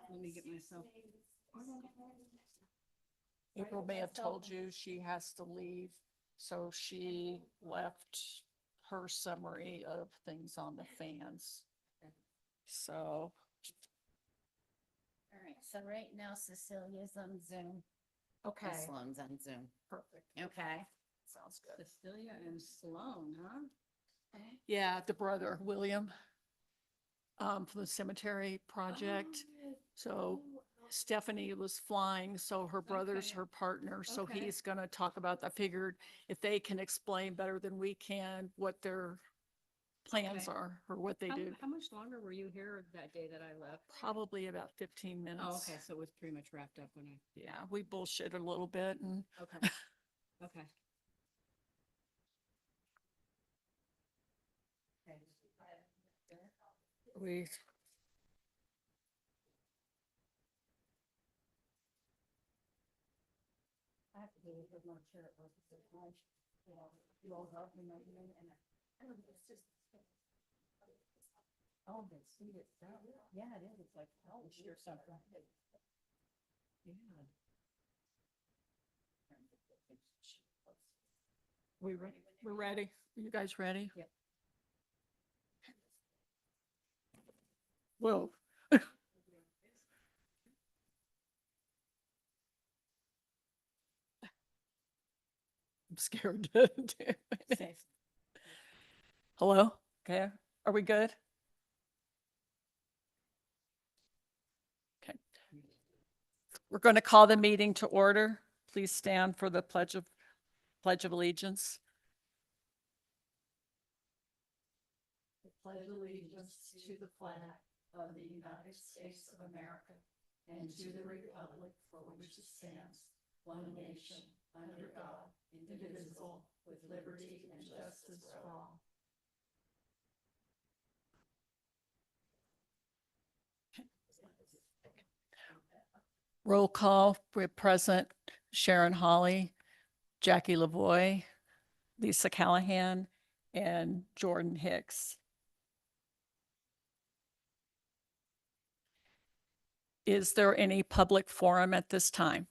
Let me get myself. April may have told you she has to leave, so she left her summary of things on the fans. So, All right, so right now Cecilia's on Zoom. okay, And Sloan's on Zoom. perfect. Okay. Sounds good. Cecilia and Sloan, huh? Yeah, the brother, William, from the cemetery project. So Stephanie was flying, so her brother's Okay. her partner, so Okay. he's gonna talk about, I figured if they can explain better than we can what their plans Okay. are or what they do. How much longer were you here that day that I left? Probably about 15 minutes. Oh, okay, so it was pretty much wrapped up when I, Yeah, we bullshit a little bit and okay, okay. we, I have to do it with my chair at work. It's like, you all help me, and I don't know, it's just. Oh, the seat itself. Yeah, it is. It's like polished or something. Yeah. we're ready. Are you guys ready? Yep. Whoa. I'm scared to do it. Safe. Hello? Okay, are we good? Okay. We're going to call the meeting to order. Please stand for the Pledge of Allegiance. I pledge allegiance to the flag of the United States of America and to the republic for which it stands, one nation, under God, indivisible, with liberty and justice for all. Roll call, we're present Sharon Hawley, Jackie Lavoy, Lisa Callahan, and Jordan Hicks. Is there any public forum at this time?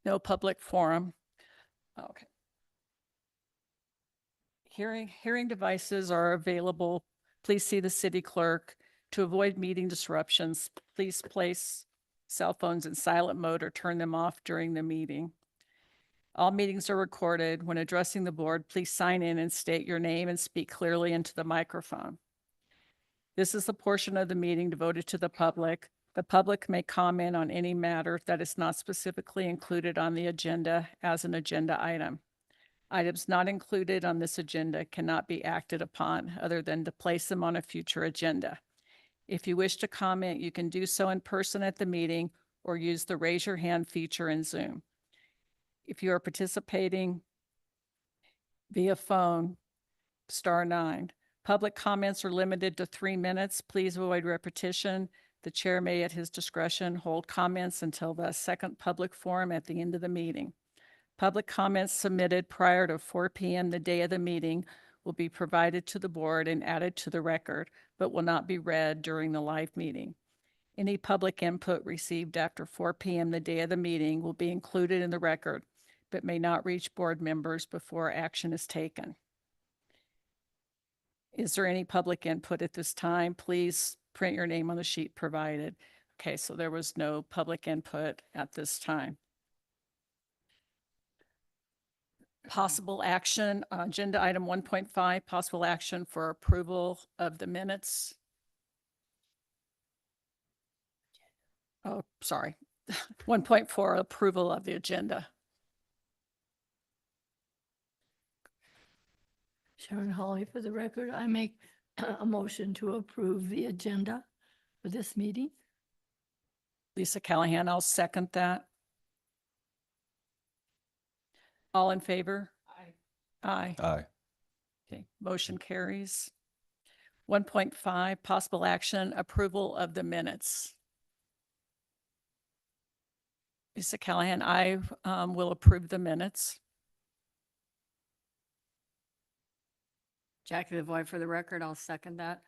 No public forum. Okay. Hearing devices are available. Please see the city clerk. To avoid meeting disruptions, please place cell phones in silent mode or turn them off during the meeting. All meetings are recorded. When addressing the board, please sign in and state your name and speak clearly into the microphone. This is the portion of the meeting devoted to the public. The public may comment on any matter that is not specifically included on the agenda as an agenda item. Items not included on this agenda cannot be acted upon other than to place them on a future agenda. If you wish to comment, you can do so in person at the meeting or use the raise your hand feature in Zoom. If you are participating via phone, *9. Public comments are limited to 3 minutes. Please avoid repetition. The chair may, at his discretion, hold comments until the second public forum at the end of the meeting. Public comments submitted prior to 4 p.m. the day of the meeting will be provided to the board and added to the record, but will not be read during the live meeting. Any public input received after 4 p.m. the day of the meeting will be included in the record, but may not reach board members before action is taken. Is there any public input at this time? Please print your name on the sheet provided. Okay, so there was no public input at this time. Possible action, agenda item 1.5, possible action for approval of the minutes. Oh, sorry. 1.4, approval of the agenda. Sharon Hawley, for the record, I make a motion to approve the agenda for this meeting. Lisa Callahan, I'll second that. All in favor? Aye. Aye. Okay, motion carries. 1.5, possible action, approval of the minutes. Lisa Callahan, I will approve the minutes. Jackie Lavoy, for the record, I'll second that.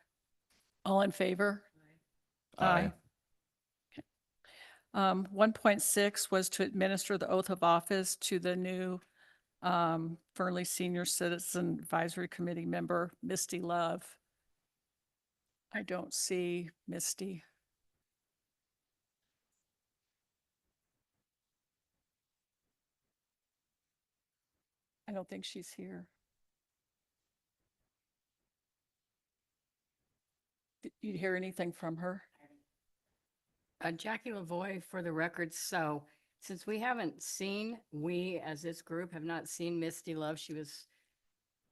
All in favor? Aye. 1.6 was to administer the oath of office to the new Fernley Senior Citizen Advisory Committee member, Misty Love. I don't see Misty. I don't think she's here. Did you hear anything from her? Jackie Lavoy, for the record, so since we haven't seen, we as this group have not seen Misty Love, she was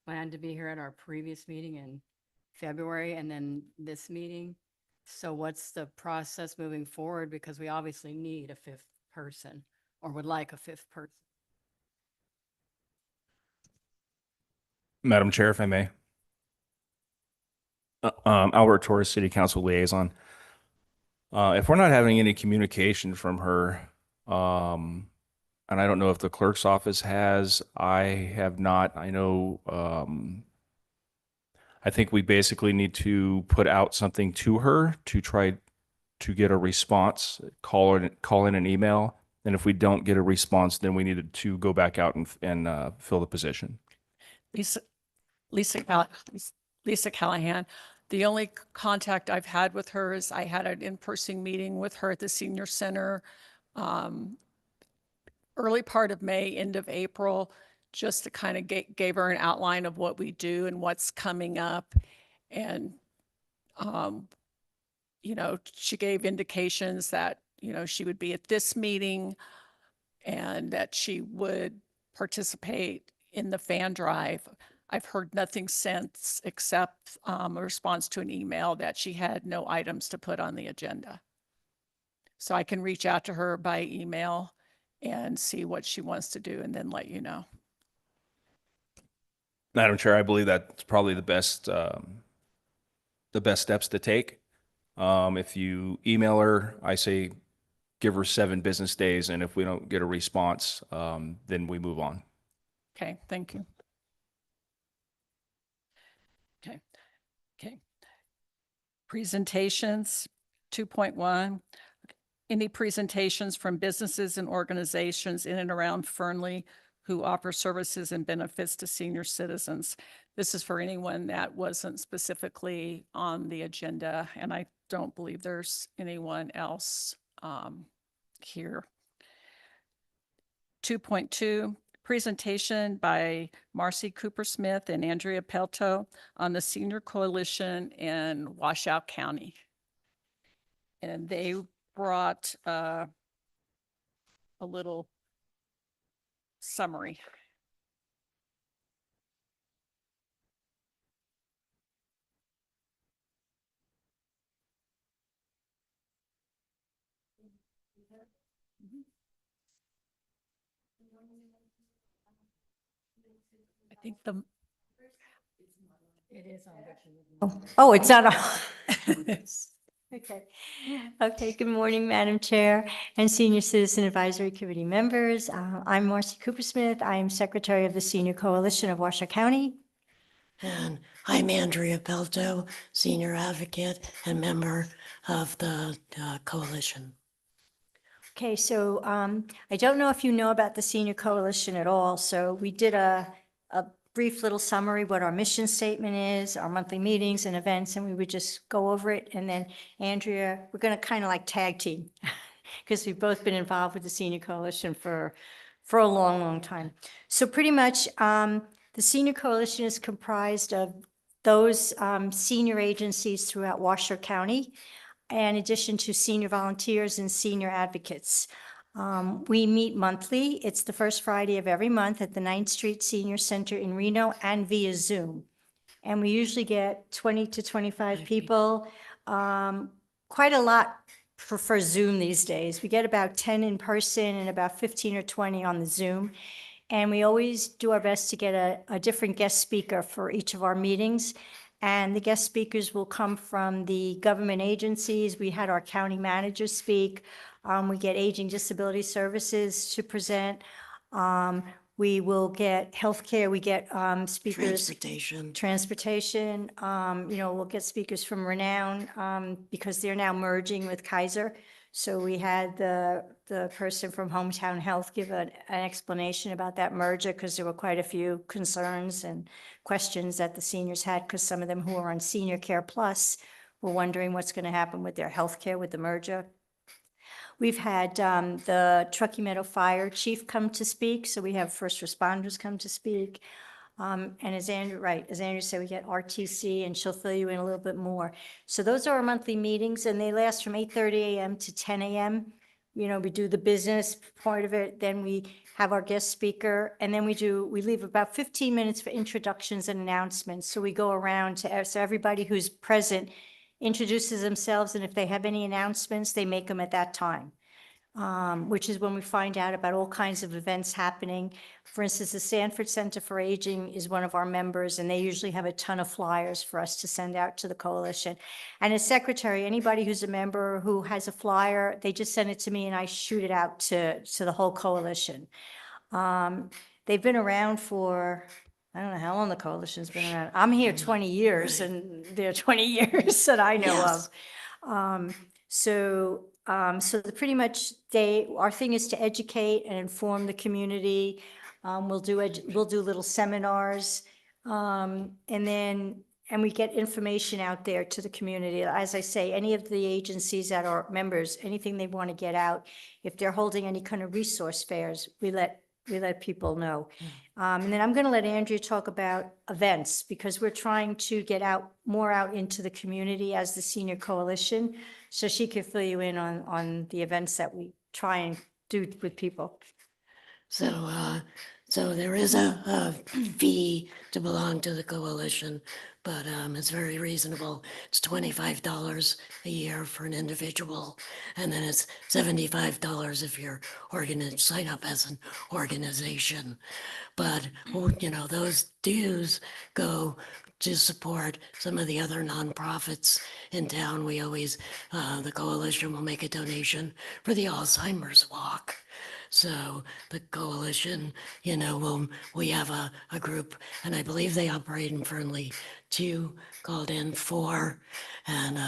planned to be here at our previous meeting in February and then this meeting. So what's the process moving forward? Because we obviously need a fifth person or would like a fifth person. Madam Chair, if I may. Albert Torres, City Council Liaison. If we're not having any communication from her, and I don't know if the clerk's office has, I have not, I know, I think we basically need to put out something to her to try to get a response, call in an email. And if we don't get a response, then we needed to go back out and fill the position. Lisa Callahan. The only contact I've had with her is I had an in-person meeting with her at the senior center early part of May, end of April, just to kind of gave her an outline of what we do and what's coming up. And, you know, she gave indications that, you know, she would be at this meeting and that she would participate in the fan drive. I've heard nothing since except a response to an email that she had no items to put on the agenda. So I can reach out to her by email and see what she wants to do and then let you know. Madam Chair, I believe that's probably the best steps to take. If you email her, I say give her 7 business days, and if we don't get a response, then we move on. Okay, thank you. Okay. Presentations, 2.1. Any presentations from businesses and organizations in and around Fernley who offer services and benefits to senior citizens. This is for anyone that wasn't specifically on the agenda, and I don't believe there's anyone else here. 2.2, presentation by Marcy Cooper-Smith and Andrea Pelto on the Senior Coalition in Washoe County. And they brought a little summary. I think the It is on. Oh, it's not on. Okay. Okay, good morning, Madam Chair and Senior Citizen Advisory Committee members. I'm Marcy Cooper-Smith. I am Secretary of the Senior Coalition of Washoe County. And I'm Andrea Pelto, Senior Advocate and member of the coalition. Okay, so I don't know if you know about the Senior Coalition at all. So we did a brief little summary, what our mission statement is, our monthly meetings and events, and we would just go over it. And then Andrea, we're going to kind of like tag team because we've both been involved with the Senior Coalition for a long, long time. So pretty much the Senior Coalition is comprised of those senior agencies throughout Washoe County, in addition to senior volunteers and senior advocates. We meet monthly. It's the first Friday of every month at the 9th Street Senior Center in Reno and via Zoom. And we usually get 20 to 25 people, quite a lot for Zoom these days. We get about 10 in person and about 15 or 20 on the Zoom. And we always do our best to get a different guest speaker for each of our meetings. And the guest speakers will come from the government agencies. We had our county managers speak. We get Aging Disability Services to present. We will get healthcare, we get speakers. Transportation. We'll get speakers from Renown, because they're now merging with Kaiser. So we had the person from Hometown Health give an explanation about that merger, because there were quite a few concerns and questions that the seniors had, because some of them who are on Senior Care Plus were wondering what's going to happen with their health care with the merger. We've had the Truckee Meadow Fire Chief come to speak, so we have first responders come to speak. And as Andrew said, we get RTC, and she'll fill you in a little bit more. So those are our monthly meetings, and they last from 8:30 a.m. to 10 a.m. We do the business part of it, then we have our guest speaker, and then we leave about 15 minutes for introductions and announcements. So we go around so everybody who's present introduces themselves, and if they have any announcements, they make them at that time. Which is when we find out about all kinds of events happening. For instance, the Sanford Center for Aging is one of our members, and they usually have a ton of flyers for us to send out to the coalition. And as secretary, anybody who's a member who has a flyer, they just send it to me and I shoot it out to the whole coalition. They've been around for, I don't know how long the coalition's been around. I'm here 20 years, Right. and there are 20 years that I know Yes. of. So pretty much our thing is to educate and inform the community. We'll do little seminars, and we get information out there to the community. As I say, any of the agencies that are members, anything they want to get out, if they're holding any kind of resource fairs, we let people know. And then I'm going to let Andrea talk about events, because we're trying to get more out into the community as the senior coalition. So she can fill you in on the events that we try and do with people. So there is a fee to belong to the coalition, but it's very reasonable. It's $25 a year for an individual, and then it's $75 if you're sign up as an organization. But, those dues go to support some of the other nonprofits in town. We always, the coalition will make a donation for the Alzheimer's Walk. So the coalition, we have a group, and I believe they operate in Fernley, 2 called in 4, and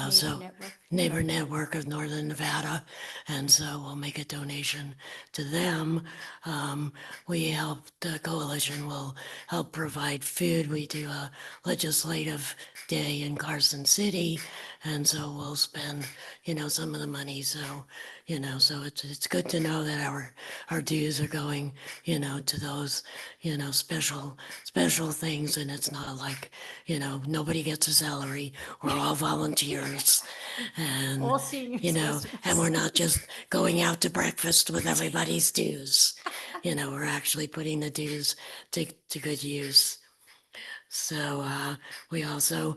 Neighbor Network of Northern Nevada, and so we'll make a donation to them. The coalition will help provide food. We do a legislative day in Carson City, and so we'll spend, some of the money. So, so it's good to know that our dues are going, to those, special things, and it's not like, nobody gets a salary. We're all volunteers, and All seniors and we're not just going out to breakfast with everybody's dues. We're actually putting the dues to good use. So we also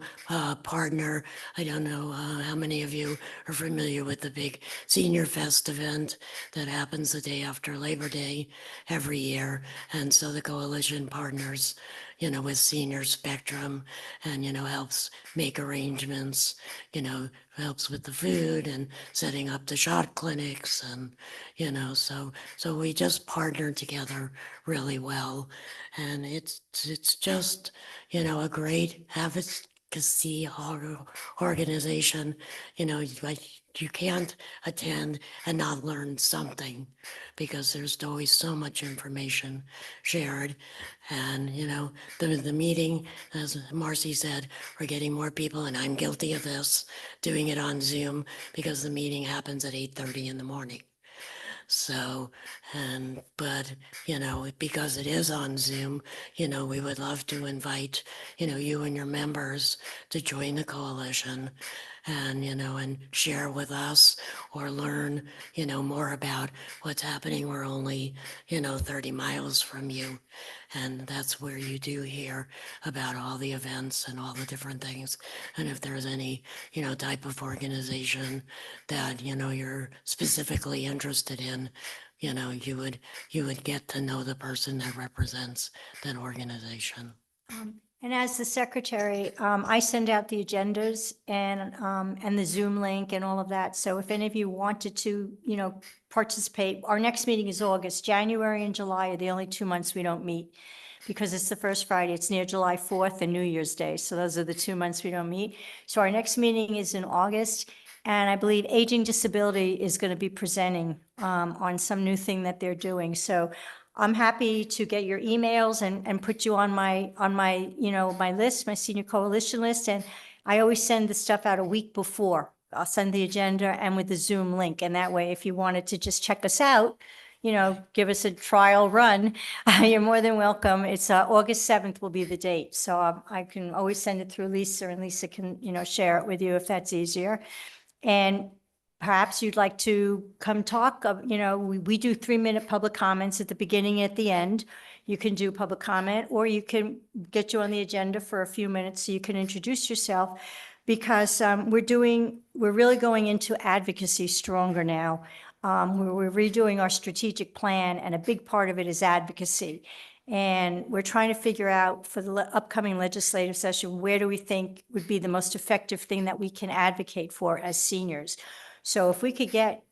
partner. I don't know how many of you are familiar with the big Senior Fest event that happens the day after Labor Day every year. And so the coalition partners, with Senior Spectrum, and, helps make arrangements, helps with the food and setting up the shot clinics. And, so we just partner together really well. And it's just, a great advocacy organization. You can't attend and not learn something, because there's always so much information shared. And, the meeting, as Marcy said, we're getting more people, and I'm guilty of this, doing it on Zoom, because the meeting happens at 8:30 in the morning. So, but, because it is on Zoom, we would love to invite, you and your members to join the coalition, and, and share with us, or learn, more about what's happening. We're only, 30 miles from you. And that's where you do hear about all the events and all the different things. And if there's any, type of organization that, you're specifically interested in, you would get to know the person that represents that organization. And as the secretary, I send out the agendas and the Zoom link and all of that. So if any of you wanted to, participate, our next meeting is August. January and July are the only 2 months we don't meet because it's the first Friday. It's near July 4th and New Year's Day. So those are the 2 months we don't meet. So our next meeting is in August. And I believe Aging Disability is going to be presenting on some new thing that they're doing. So I'm happy to get your emails and put you on my, my list, my senior coalition list. And I always send the stuff out a week before. I'll send the agenda and with the Zoom link. And that way, if you wanted to just check us out, give us a trial run, you're more than welcome. It's August 7th will be the date. So I can always send it through Lisa and Lisa can, share it with you if that's easier. And perhaps you'd like to come talk, we do 3-minute public comments at the beginning and at the end. You can do public comment, or you can get you on the agenda for a few minutes so you can introduce yourself. Because we're really going into advocacy stronger now. We're redoing our strategic plan, and a big part of it is advocacy. And we're trying to figure out for the upcoming legislative session, where do we think would be the most effective thing that we can advocate for as seniors? So if we could get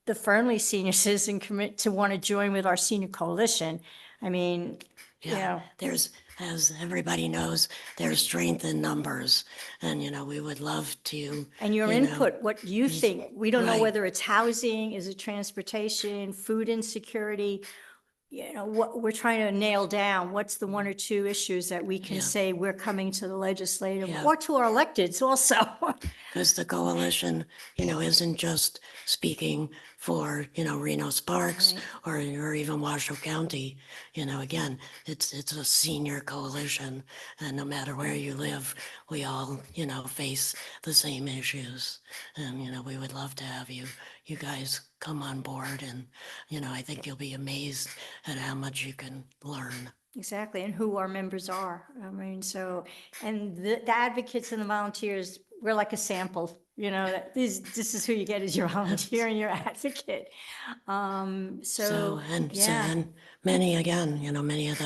the Fernley Senior Citizen Commit to want to join with our senior coalition, I mean, Yeah, there's, as everybody knows, there's strength in numbers. And, we would love to. and your you know, input, what you think. We don't know right. whether it's housing, is it transportation, food insecurity? What we're trying to nail down, what's the 1 or 2 issues that we can Yeah. say we're coming to the legislative Yeah. or to our electeds also. Because the coalition, isn't just speaking for, Reno Sparks or even Washoe County. Again, it's a senior coalition, and no matter where you live, we all, face the same issues. And, we would love to have you guys come on board, and, I think you'll be amazed at how much you can learn. Exactly, and who our members are. I mean, so, and the advocates and the volunteers, we're like a sample, that this is who you get as your volunteer and your advocate. So, yeah. And many, again, many of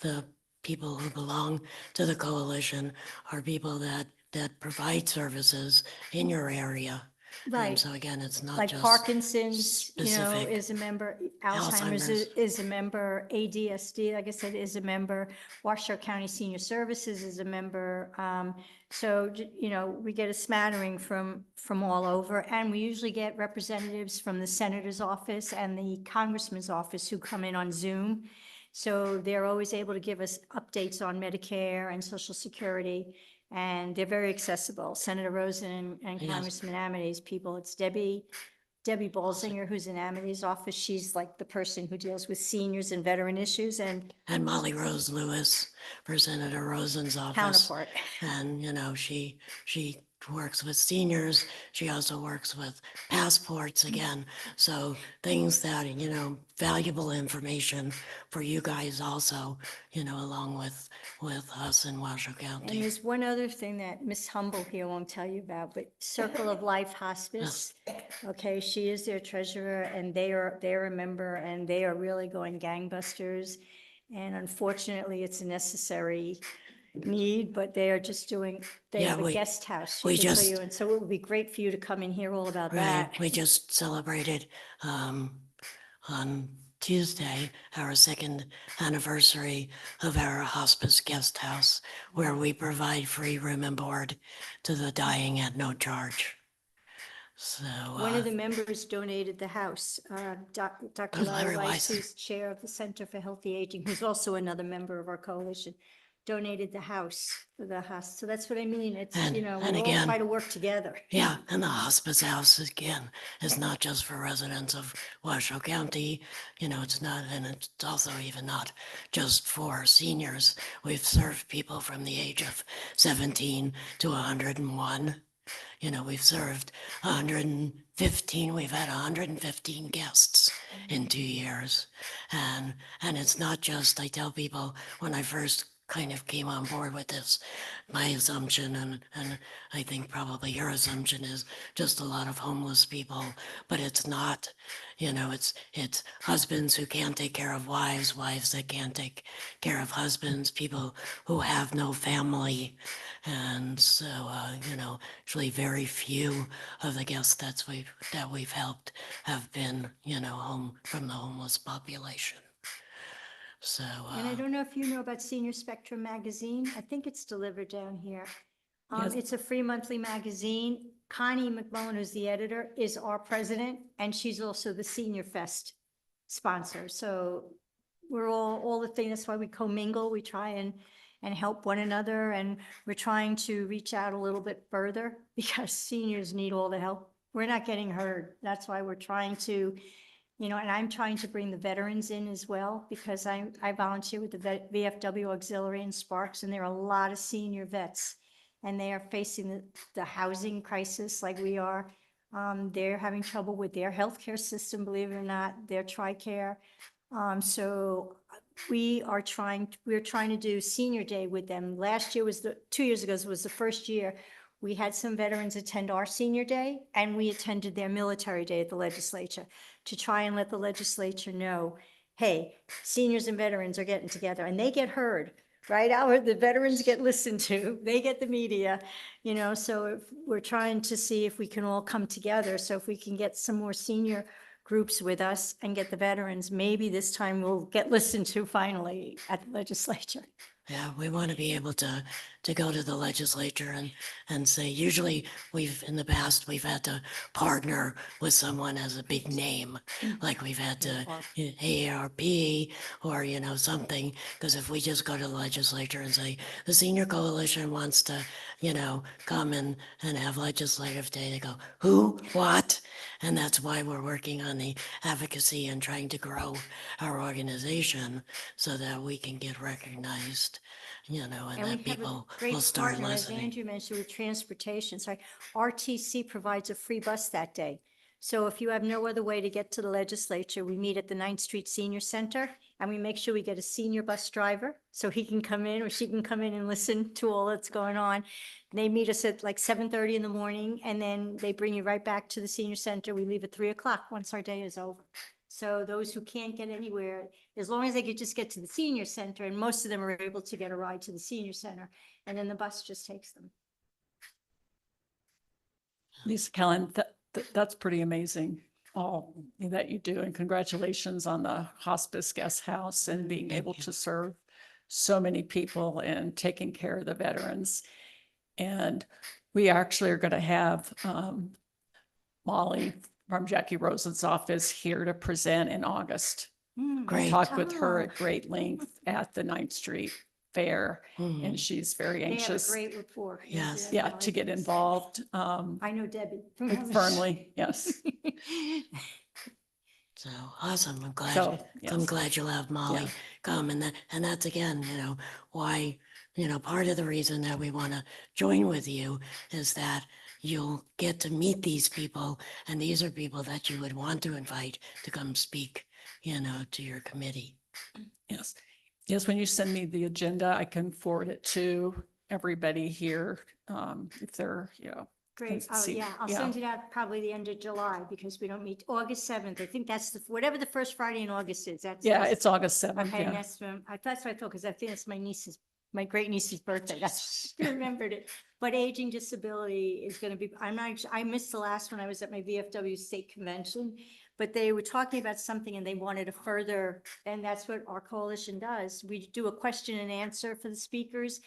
the people who belong to the coalition are people that provide services in your area. And Right. so again, it's not Like just Parkinson's, specific. is a member, Alzheimer's is a member, ADSD, like I said, is a member, Washoe County Senior Services is a member. So, we get a smattering from all over, and we usually get representatives from the senator's office and the congressman's office who come in on Zoom. So they're always able to give us updates on Medicare and Social Security. And they're very accessible. Senator Rosen and Yes. Congressman Amity's people, it's Debbie Balzinger, who's in Amity's office. She's like the person who deals with seniors and veteran issues, and And Molly Rose Lewis for Senator Rosen's office. counterpart. And, she works with seniors. She also works with passports again. So things that, valuable information for you guys also, along with us in Washoe And County. there's one other thing that Miss Humble here won't tell you about, but Circle of Life Hospice. Okay, she is their treasurer, and they're a member, and they are really going gangbusters. And unfortunately, it's a necessary need, but they are just doing, they Yeah, have a we- guest house. we she can tell just- you, and so it would be great for you to come and hear all about Right, that. we just celebrated on Tuesday our 2nd anniversary of our hospice guest house, where we provide free room and board to the dying at no charge. So One of the members donated the house, Dr. Larry Larry Weiss, Weiss. who's chair of the Center for Healthy Aging, who's also another member of our coalition, donated the house for the house. So that's what I mean. It's, And- we and all again- try to work together. yeah, and the hospice house again is not just for residents of Washoe County. It's not, and it's also even not just for seniors. We've served people from the age of 17 to 101. We've served 115, we've had 115 guests in 2 years. And it's not just, I tell people when I first kind of came on board with this. My assumption, and I think probably your assumption, is just a lot of homeless people, but it's not. You know, it's husbands who can't take care of wives, wives that can't take care of husbands, people who have no family. And so, you know, actually very few of the guests that we've helped have been, you know, home from the homeless population. So, And I don't know if you know about Senior Spectrum magazine. I think it's delivered down here. Yes. It's a free monthly magazine. Connie McMullen, who's the editor, is our president, and she's also the Senior Fest sponsor. So we're all the thing. That's why we commingle. We try and help one another, and we're trying to reach out a little bit further because seniors need all the help. We're not getting heard. That's why we're trying to, you know, and I'm trying to bring the veterans in as well, because I volunteer with the VFW Auxiliary in Sparks, and there are a lot of senior vets, and they are facing the housing crisis like we are. They're having trouble with their healthcare system, believe it or not, their TRICARE. So we're trying to do Senior Day with them. Last year was 2 years ago was the first year. We had some veterans attend our Senior Day, and we attended their Military Day at the legislature to try and let the legislature know, hey, seniors and veterans are getting together, and they get heard, right? The veterans get listened to, they get the media, you know, so if we're trying to see if we can all come together. So if we can get some more senior groups with us and get the veterans, maybe this time we'll get listened to finally at the legislature. yeah, we want to be able to go to the legislature and say, usually in the past, we've had to partner with someone as a big name, like we've had to AARP or, you know, something, because if we just go to the legislature and say, the Senior Coalition wants to, you know, come and have legislative day, they go, who, what? And that's why we're working on the advocacy and trying to grow our organization so that we can get recognized, you know, and And that we have a people will great start partner, as listening. Andrew mentioned, with transportation. Sorry, RTC provides a free bus that day. So if you have no other way to get to the legislature, we meet at the 9th Street Senior Center, and we make sure we get a senior bus driver so he can come in or she can come in and listen to all that's going on. They meet us at like 7:30 in the morning, and then they bring you right back to the senior center. We leave at 3 o'clock once our day is over. So those who can't get anywhere, as long as they could just get to the senior center, and most of them are able to get a ride to the senior center, and then the bus just takes them. Lisa Kellen, that's pretty amazing, all that you do. And congratulations on the hospice guest house and being able to serve so many people and taking care of the veterans. And we actually are going to have Molly from Jackie Rosen's office here to present in August. Great. Talked with her Ah. at great length at the 9th Street Fair, Mhm. and she's very They have a anxious, great rapport. Yes. yeah, to get involved I know Debbie. with Fernley, yes. So awesome. I'm glad. So, I'm yes. glad you'll have Molly Yeah. come, and that's again, you know, why, you know, part of the reason that we want to join with you is that you'll get to meet these people, and these are people that you would want to invite to come speak, you know, to your committee. Yes. Yes, when you send me the agenda, I can forward it to everybody here, if they're, you know. Great. can Oh, see- yeah, I'll send it out probably the end of July, because we don't meet August 7th. I think that's whatever the first Friday in August is. Yeah, it's August 7th, Okay, and yeah. that's what I thought, because I think it's my great niece's birthday. That's, I remembered it. But aging disability is going to be, I missed the last one. I was at my VFW state convention, but they were talking about something and they wanted to further, and that's what our coalition does. We do a question and answer for the speakers.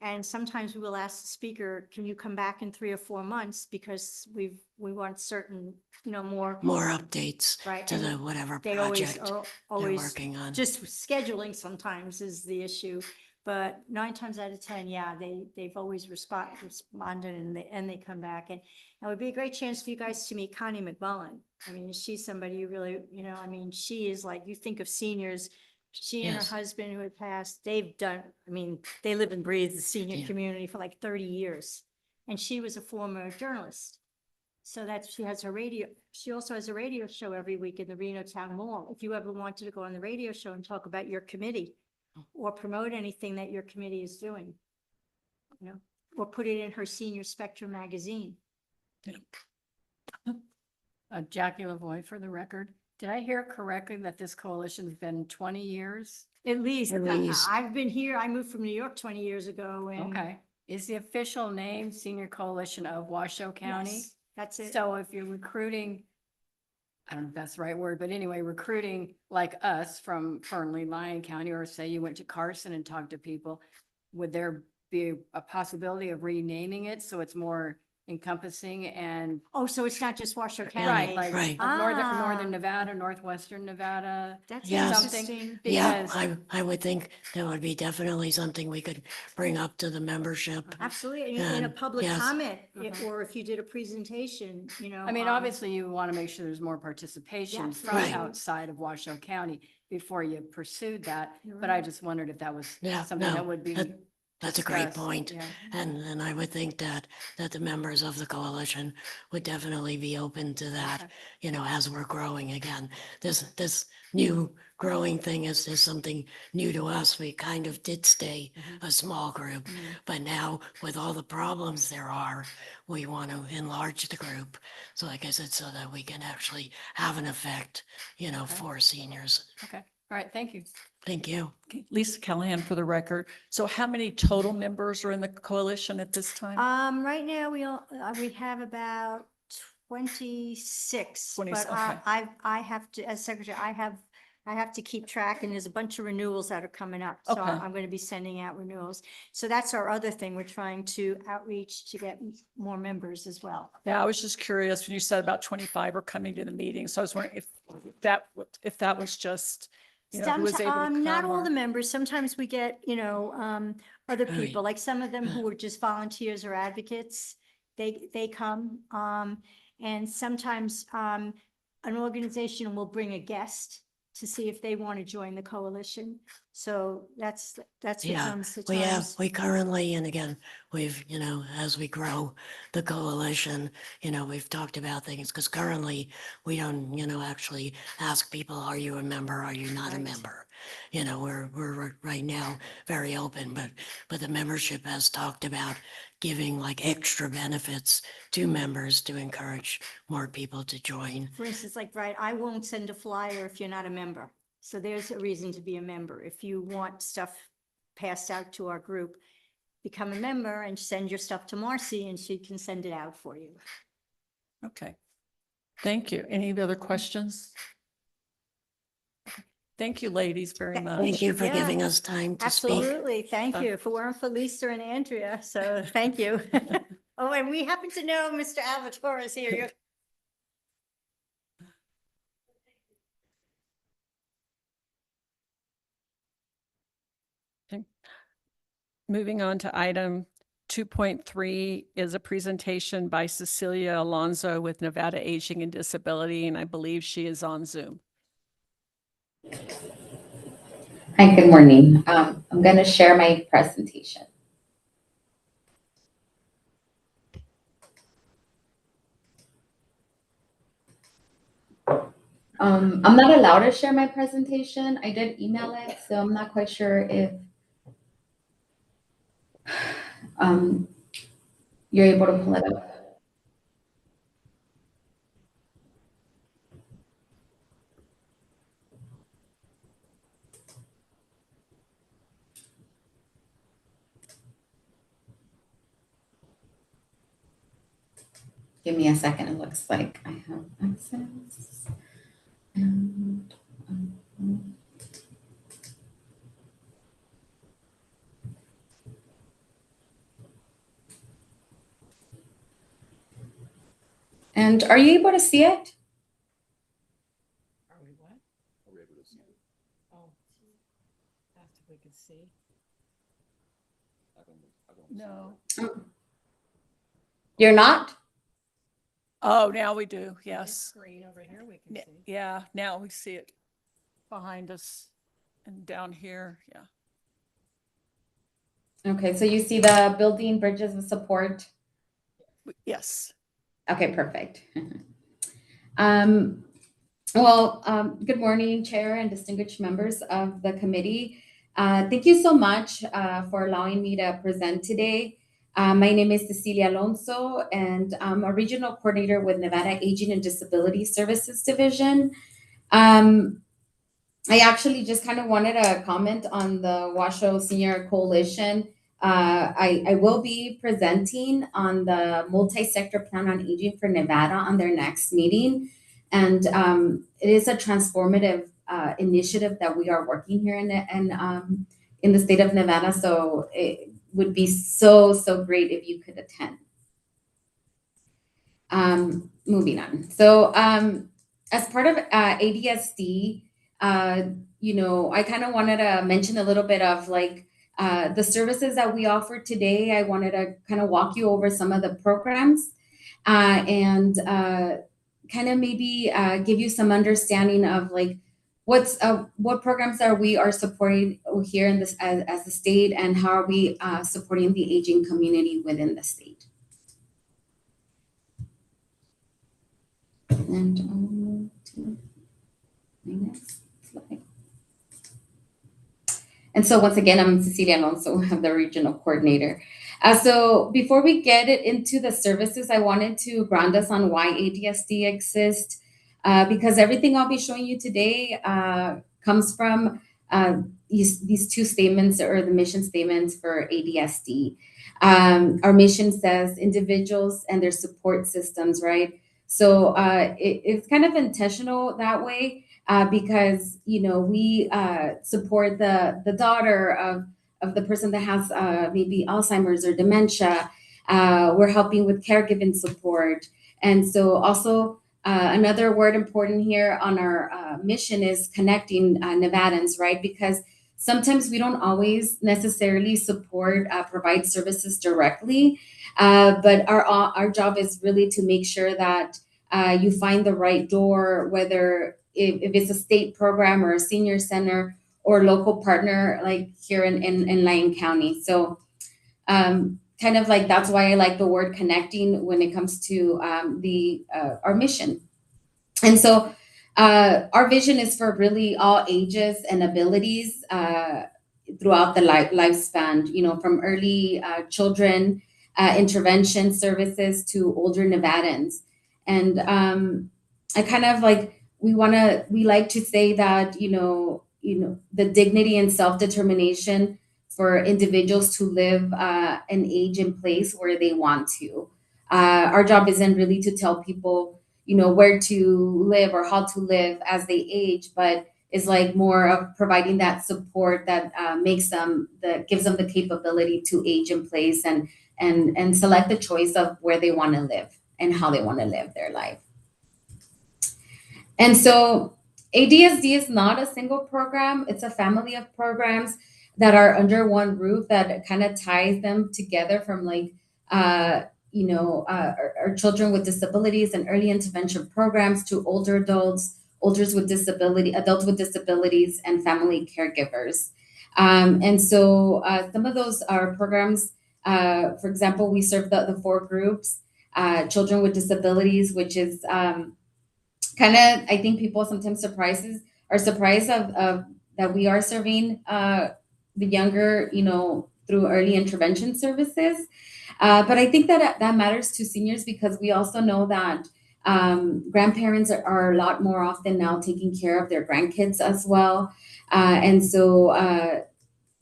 And sometimes we will ask the speaker, can you come back in 3 or 4 months? Because we want certain, you know, more. More updates Right, to and the whatever They always, project they're always, working on. just scheduling sometimes is the issue. But 9 times out of 10, yeah, they've always responded, and they come back. And it would be a great chance for you guys to meet Connie McMullen. I mean, she's somebody you really, you know, I mean, she is like, you think of seniors, she and her Yes. husband who had passed, they've done, I mean, they live and breathe the senior Yeah. community for like 30 years. And she was a former journalist. So she has her she also has a radio show every week in the Reno Town Hall. If you ever wanted to go on the radio show and talk about your committee, or promote anything that your committee is doing. You know, or put it in her Senior Spectrum magazine. Jackie Lavoy, for the record, did I hear correctly that this coalition's been 20 years? At least, At least. I've been here, I moved from New York 20 years ago and. Okay. Is the official name Senior Coalition of Washoe County? Yes, that's it. So if you're recruiting, I don't know if that's the right word, but anyway, recruiting like us from Fernley, Lyon County, or say you went to Carson and talked to people, would there be a possibility of renaming it so it's more encompassing and Oh, so it's not just Washoe right, County? like Right. Northern Ah. Nevada, Northwestern Nevada? That's Yeah. interesting. Yeah, Because I would think that would be definitely something we could bring up to the membership. Absolutely, in a And, public yes. comment, Mhm. or if you did a presentation, you know. I mean, obviously you want to make sure there's more participation Yeah, from right. outside of Washoe County before you pursued that. You're But I right. just wondered if that was Yeah, something no, that would be That's a great discussed. point. Yeah. And I would think that the members of the coalition would definitely be open to that, Okay. you know, as we're growing again. This new growing thing is something new to us. We kind of did stay Mhm. a small group, Mhm. but now with all the problems there are, we want to enlarge the group. So like I said, so that we can actually have an effect, you know, Okay. for seniors. Okay. All right. Thank you. Thank you. Okay, Lisa Callahan for the record. So how many total members are in the coalition at this time? Right now, we have about 26, 20, but okay. I have to, as secretary, I have to keep track, and there's a bunch of renewals that are coming up. So Okay. I'm going to be sending out renewals. So that's our other thing. We're trying to outreach to get more members as well. Yeah, I was just curious when you said about 25 are coming to the meeting. So I was wondering if that was just, you know, who was able to come. Not all or- the members. Sometimes we get, other Right. people, like some of them who are just volunteers or advocates. They come. And sometimes, an organization will bring a guest to see if they want to join the coalition. So that's what Yeah, comes at we have, times. we currently, and again, we've, you know, as we grow the coalition, you know, we've talked about things, because currently we don't, you know, actually ask people, are you a member? Are you not a Right. member? You know, we're right now very open, but the membership has talked about giving like extra benefits to members to encourage more people to join. For instance, like, right, I won't send a flyer if you're not a member. So there's a reason to be a member. If you want stuff passed out to our group, become a member and send your stuff to Marcy and she can send it out for you. Okay. Thank you. Any other questions? Thank you, ladies, very much. Thank you for Yeah, giving us time to speak. Absolutely. Thank you. If it weren't for Lisa and Andrea, so thank you. Oh, and we happen to know Mr. Alvatore is here. You're- Moving on to item 2.3 is a presentation by Cecilia Alonso with Nevada Aging and Disability, and I believe she is on Zoom. Hi, good morning. I'm going to share my presentation. I'm not allowed to share my presentation. I did email it, so I'm not quite sure if you're able to pull it up. Give me a second. It looks like I have access. And, and are you able to see it? Are we what? Are we able to see? Oh, asked if we could see. No. You're not? Oh, now we do, This yes. Screen over here, we can see. Yeah, now we see it behind us and down here, yeah. Okay, so you see the building, bridges, and support. Yes. Okay, perfect. Good morning, Chair and distinguished members of the committee. Thank you so much for allowing me to present today. My name is Cecilia Alonso, and I'm a regional coordinator with Nevada Aging and Disability Services Division. I actually just kind of wanted to comment on the Washoe Senior Coalition. I will be presenting on the multi-sector plan on aging for Nevada on their next meeting. And it is a transformative initiative that we are working here in the state of Nevada. So it would be so great if you could attend. Moving on. So as part of ADSD, I kind of wanted to mention a little bit of like the services that we offer today. I wanted to kind of walk you over some of the programs and kind of maybe give you some understanding of like what programs are we supporting here in this as the state, and how are we supporting the aging community within the state. And I'll move to my next slide. And so once again, I'm Cecilia Alonso, I'm the regional coordinator. So before we get into the services, I wanted to ground us on why ADSD exists, because everything I'll be showing you today comes from these two statements, or the mission statements for ADSD. Our mission says individuals and their support systems, right? So it's kind of intentional that way. Because we support the daughter of the person that has maybe Alzheimer's or dementia. We're helping with caregiving support, and so also another word important here on our mission is connecting Nevadans, right? Because sometimes we don't always necessarily provide services directly, but our job is really to make sure that you find the right door, whether if it's a state program or a senior center or local partner, like here in Lyon County. So kind of like that's why I like the word connecting when it comes to our mission. And so our vision is for really all ages and abilities throughout the lifespan, from early children intervention services to older Nevadans. And I kind of like, we like to say that, the dignity and self-determination for individuals to live and age in place where they want to. Our job isn't really to tell people, where to live or how to live as they age, but is like more of providing that support that gives them the capability to age in place and select the choice of where they want to live and how they want to live their life. And so ADSD is not a single program. It's a family of programs that are under one roof that kind of ties them together, from like, our children with disabilities and early intervention programs to older adults, adults with disabilities, and family caregivers. And so some of those are programs, for example, we serve the four groups, children with disabilities, which is kind of, I think people sometimes are surprised of that we are serving the younger, through early intervention services. But I think that matters to seniors, because we also know that grandparents are a lot more often now taking care of their grandkids as well. And so,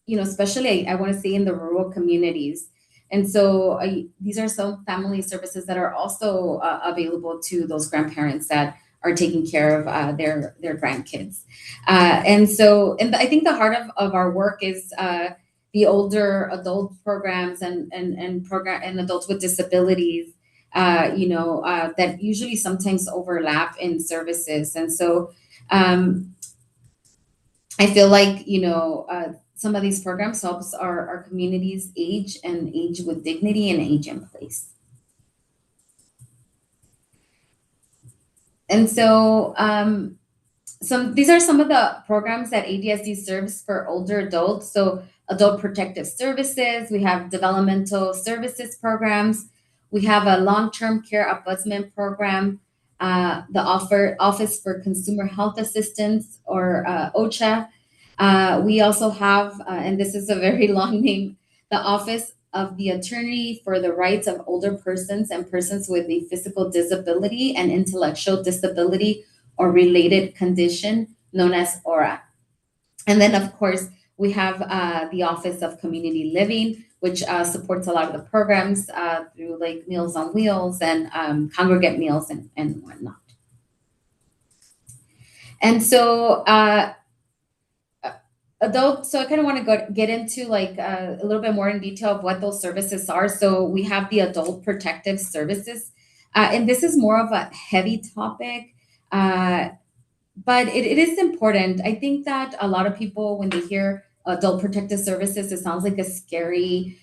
especially I want to say in the rural communities. And so these are some family services that are also available to those grandparents that are taking care of their grandkids. And I think the heart of our work is the older adult programs and adults with disabilities, that usually sometimes overlap in services. And so I feel like, some of these programs helps our communities age with dignity and age in place. And so these are some of the programs that ADSD serves for older adults. So adult protective services, we have developmental services programs, we have a long-term care ombudsman program, the Office for Consumer Health Assistance, or OCHA. We also have, and this is a very long name, the Office of the Attorney for the Rights of Older Persons and Persons with a Physical Disability and Intellectual Disability or Related Condition, known as ORA. And then, of course, we have the Office of Community Living, which supports a lot of the programs through like Meals on Wheels and congregate meals and whatnot. And so, so I kind of want to get into like a little bit more in detail of what those services are. So we have the Adult Protective Services, and this is more of a heavy topic. But it is important. I think that a lot of people, when they hear adult protective services, it sounds like a scary,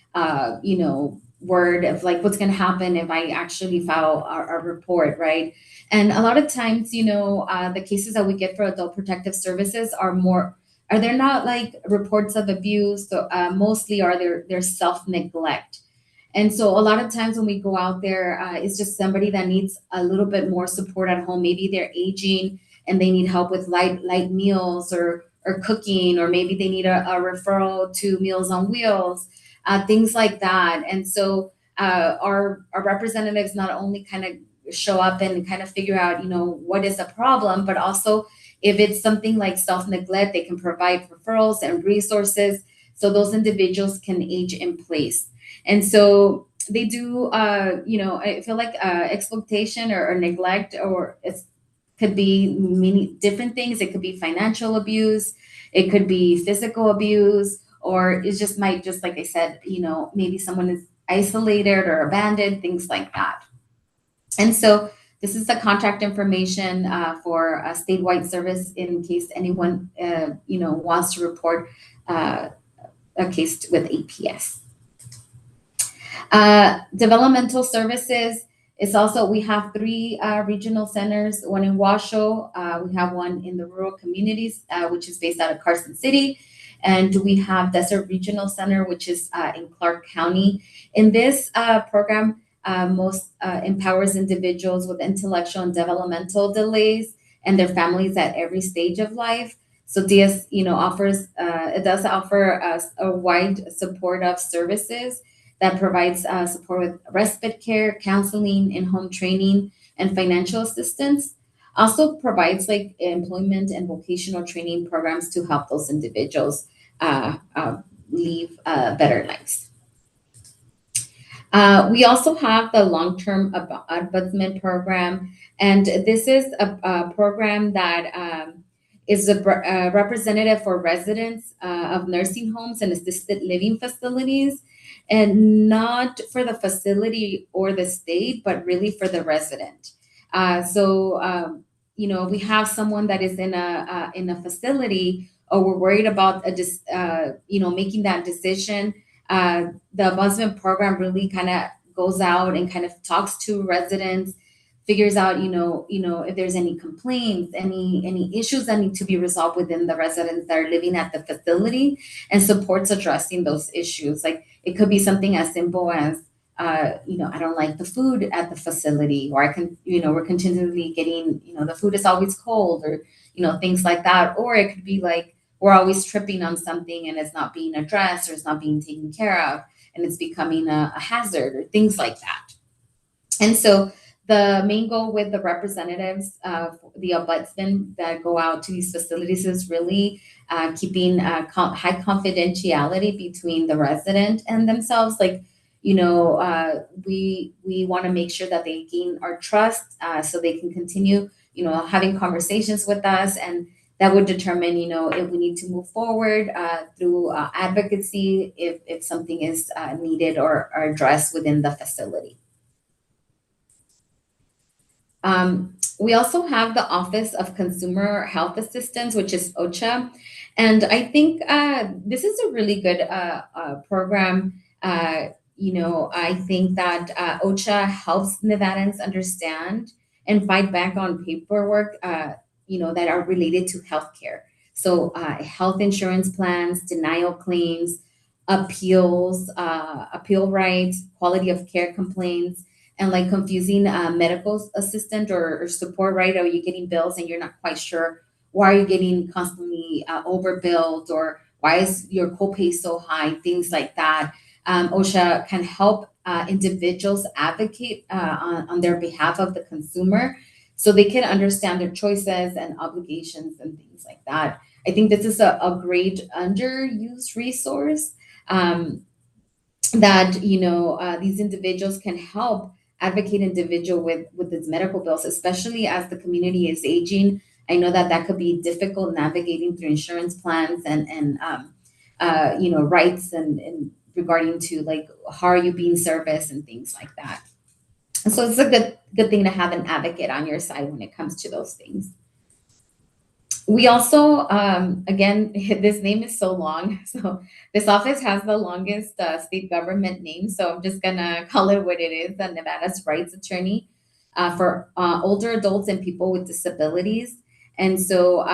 word of like what's going to happen if I actually file a report, right? And a lot of times, the cases that we get for adult protective services they're not like reports of abuse. So mostly they're self neglect. And so a lot of times when we go out there, it's just somebody that needs a little bit more support at home. Maybe they're aging and they need help with light meals or cooking, or maybe they need a referral to Meals on Wheels, things like that. And so our representatives not only kind of show up and kind of figure out, what is the problem, but also if it's something like self-neglect, they can provide referrals and resources so those individuals can age in place. And so they do, I feel like exploitation or neglect, or it's could be many different things. It could be financial abuse, it could be physical abuse, or it just might, just like I said, maybe someone is isolated or abandoned, things like that. And so this is the contact information for a statewide service in case anyone, wants to report a case with APS. Developmental services is also, we have 3 regional centers, one in Washoe, we have one in the rural communities, which is based out of Carson City, and we have Desert Regional Center, which is in Clark County. In this program, most empowers individuals with intellectual and developmental delays and their families at every stage of life. So DS, offers, it does offer a wide support of services that provides support with respite care, counseling, in-home training, and financial assistance. Also provides like employment and vocational training programs to help those individuals live better lives. We also have the long-term ombudsman program, and this is a program that is a representative for residents of nursing homes and assisted living facilities, and not for the facility or the state, but really for the resident. We have someone that is in a facility, or we're worried about making that decision. The ombudsman program really kind of goes out and kind of talks to residents, figures out, if there's any complaints, any issues that need to be resolved within the residents that are living at the facility, and supports addressing those issues. Like it could be something as simple as, I don't like the food at the facility, or we're continually getting, the food is always cold, or, things like that. Or it could be like, we're always tripping on something and it's not being addressed, or it's not being taken care of, and it's becoming a hazard, or things like that. And so the main goal with the representatives, the ombudsman that go out to these facilities, is really keeping high confidentiality between the resident and themselves. Like, we want to make sure that they gain our trust, so they can continue, having conversations with us, and that would determine, if we need to move forward through advocacy, if something is needed or addressed within the facility. We also have the Office of Consumer Health Assistance, which is OCHA. And I think this is a really good program. I think that OCHA helps Nevadans understand and fight back on paperwork, that are related to healthcare. So health insurance plans, denial claims, appeals, appeal rights, quality of care complaints, and like confusing medical assistant or support, right? Or you're getting bills and you're not quite sure why are you getting constantly overbilled, or why is your copay so high, things like that. OSHA can help individuals advocate on their behalf of the consumer so they can understand their choices and obligations and things like that. I think this is a great underused resource that these individuals can help advocate individual with his medical bills, especially as the community is aging. I know that could be difficult navigating through insurance plans and rights and regarding to like how are you being serviced and things like that. So it's a good thing to have an advocate on your side when it comes to those things. We also, again, this name is so long. So this office has the longest state government name. So I'm just gonna call it what it is, the Nevada's Rights Attorney for older adults and people with disabilities. And so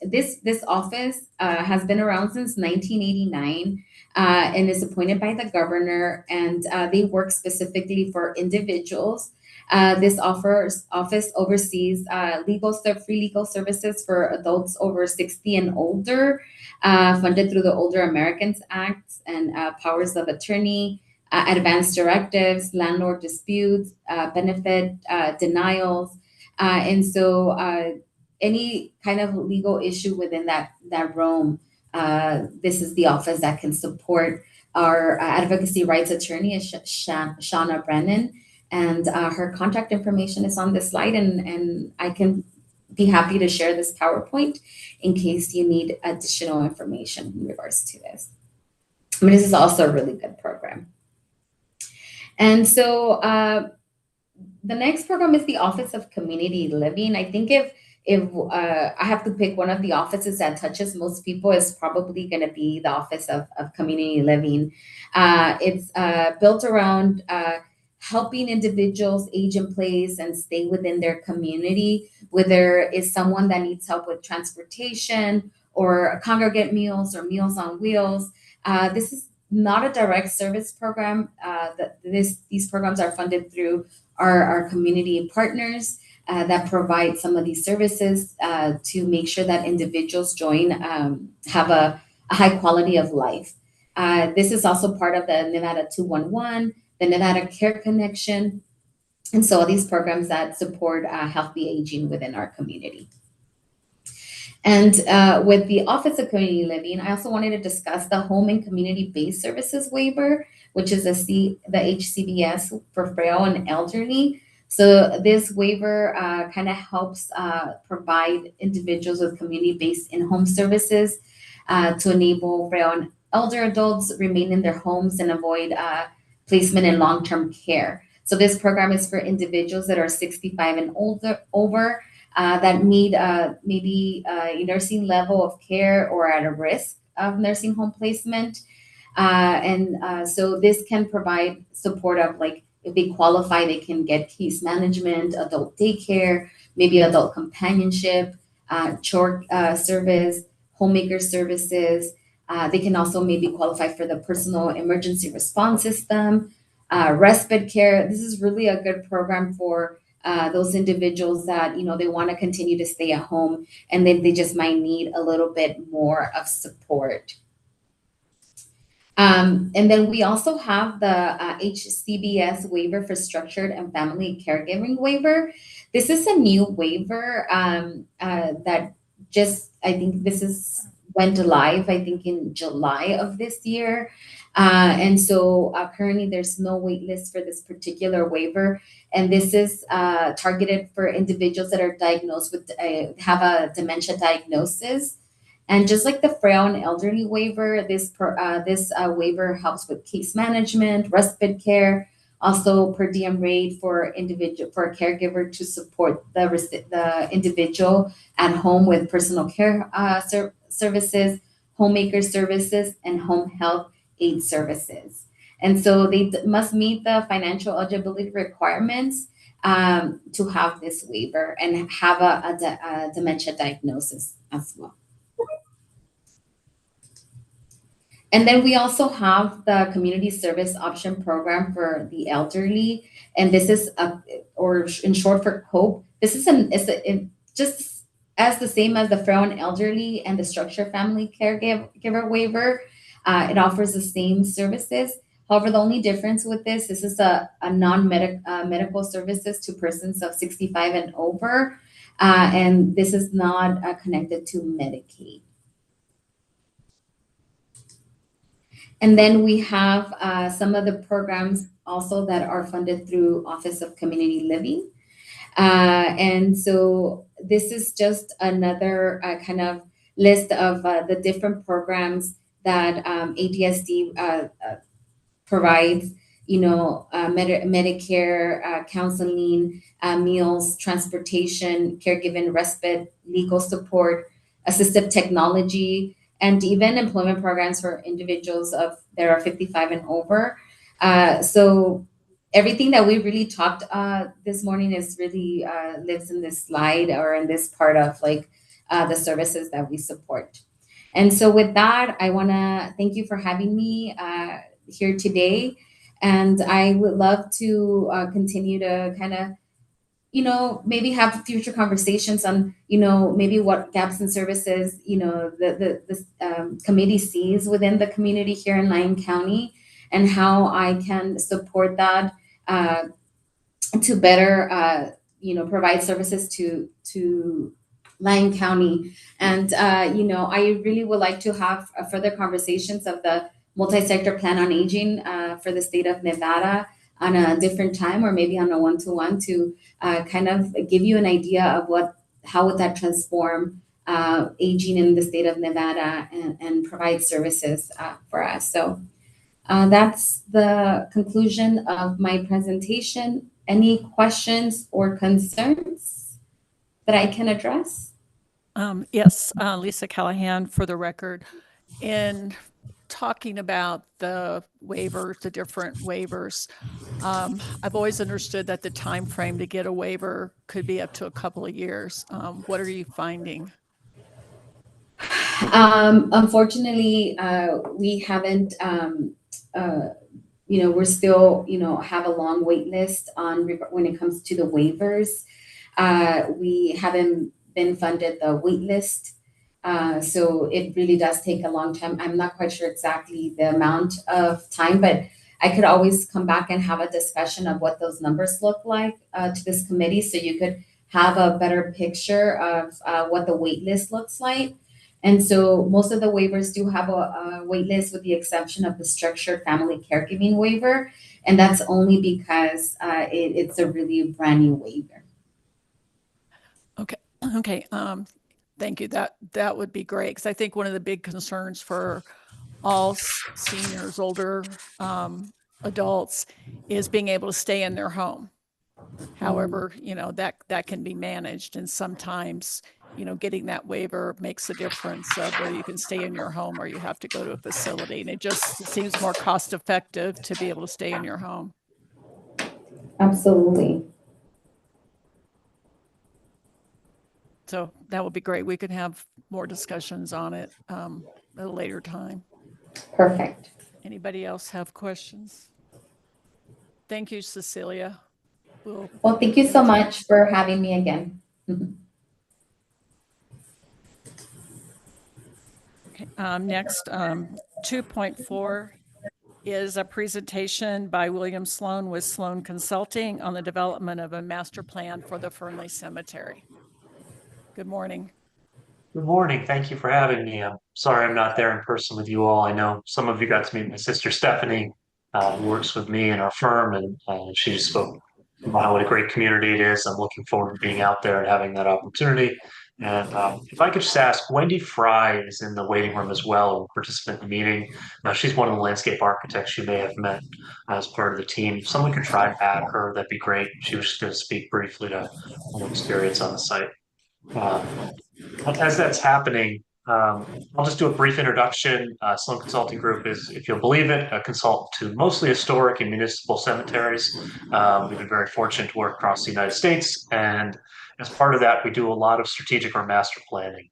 this office has been around since 1989 and is appointed by the governor, and they work specifically for individuals. This office oversees free legal services for adults over 60 and older, funded through the Older Americans Act and powers of attorney, advance directives, landlord disputes, benefit denials. And so any kind of legal issue within that realm, this is the office that can support. Our advocacy rights attorney is Shauna Brennan. And her contact information is on this slide, and I can be happy to share this PowerPoint in case you need additional information in regards to this. But this is also a really good program. And so the next program is the Office of Community Living. I think if I have to pick one of the offices that touches most people, is probably going to be the Office of Community Living. It's built around helping individuals age in place and stay within their community, whether it's someone that needs help with transportation or congregate meals or Meals on Wheels. This is not a direct service program. These programs are funded through our community partners that provide some of these services to make sure that individuals have a high quality of life. This is also part of the Nevada 211, the Nevada Care Connection, and so these programs that support healthy aging within our community. And with the Office of Community Living, I also wanted to discuss the Home and Community-Based Services Waiver, which is the HCBS for frail and elderly. So this waiver kind of helps provide individuals with community-based in-home services to enable frail and elder adults remain in their homes and avoid placement in long-term care. So this program is for individuals that are 65 and over that need maybe a nursing level of care or at a risk of nursing home placement. So this can provide support of, like, if they qualify, they can get case management, adult daycare, maybe adult companionship, chore service, homemaker services. They can also maybe qualify for the personal emergency response system, respite care. This is really a good program for those individuals that, they want to continue to stay at home and then they just might need a little bit more of support. And then we also have the HCBS waiver for structured and family caregiving waiver. This is a new waiver that I think this went live, I think in July of this year. And so currently there's no wait list for this particular waiver. And this is targeted for individuals that are diagnosed with, have a dementia diagnosis. And just like the frail and elderly waiver, this waiver helps with case management, respite care, also per diem rate for a caregiver to support the individual at home with personal care services, homemaker services, and home health aid services. And so they must meet the financial eligibility requirements to have this waiver and have a dementia diagnosis as well. And then we also have the community service option program for the elderly. And this is, or in short for COPE, this is just as the same as the frail and elderly and the structured family caregiver waiver. It offers the same services. However, the only difference with this is a medical services to persons of 65 and over, and this is not connected to Medicaid. And then we have some of the programs also that are funded through Office of Community Living. And so this is just another kind of list of the different programs that ADSD provides, Medicare, counseling, meals, transportation, caregiving, respite, legal support, assistive technology, and even employment programs for individuals that are 55 and over. So everything that we really talked this morning is really lives in this slide or in this part of the services that we support. And so with that, I want to thank you for having me here today. And I would love to continue to kind of, maybe have future conversations on, maybe what gaps in services, the committee sees within the community here in Lyon County, and how I can support that to better, provide services to Lyon County. And, I really would like to have further conversations of the multi-sector plan on aging for the state of Nevada on a different time, or maybe on a one-to-one to kind of give you an idea of how would that transform aging in the state of Nevada and provide services for us. So that's the conclusion of my presentation. Any questions or concerns that I can address? Yes, Lisa Callahan for the record. In talking about the waivers, the different waivers, I've always understood that the time frame to get a waiver could be up to a couple of years. What are you finding? Unfortunately, we haven't, we're still, have a long wait list when it comes to the waivers. We haven't been funded the wait list. So it really does take a long time. I'm not quite sure exactly the amount of time, but I could always come back and have a discussion of what those numbers look like to this committee, so you could have a better picture of what the wait list looks like. And so most of the waivers do have a wait list, with the exception of the structured family caregiving waiver. And that's only because it's a really brand new waiver. Okay. Thank you. That would be great, because I think one of the big concerns for all seniors, older adults, is being able to stay in their home. However, that can be managed, and sometimes, getting that waiver makes a difference of whether you can stay in your home or you have to go to a facility. And it seems more cost effective to be able to stay in your home. Absolutely. So that would be great. We could have more discussions on it at a later time. Perfect. Anybody else have questions? Thank you, Cecilia. Well, thank you so much for having me again. Okay, next, 2.4 is a presentation by William Sloan with Sloan Consulting on the development of a master plan for the Fernley Cemetery. Good morning. Good morning. Thank you for having me. I'm sorry I'm not there in person with you all. I know some of you got to meet my sister Stephanie, who works with me in our firm, and she just spoke about what a great community it is. I'm looking forward to being out there and having that opportunity. And if I could just ask, Wendy Fry is in the waiting room as well, a participant in the meeting. She's one of the landscape architects you may have met as part of the team. If someone could try to add her, that'd be great. She was just going to speak briefly to her experience on the site. As that's happening, I'll just do a brief introduction. Sloan Consulting Group is, if you'll believe it, a consultant to mostly historic and municipal cemeteries. We've been very fortunate to work across the United States, and as part of that, we do a lot of strategic or master planning.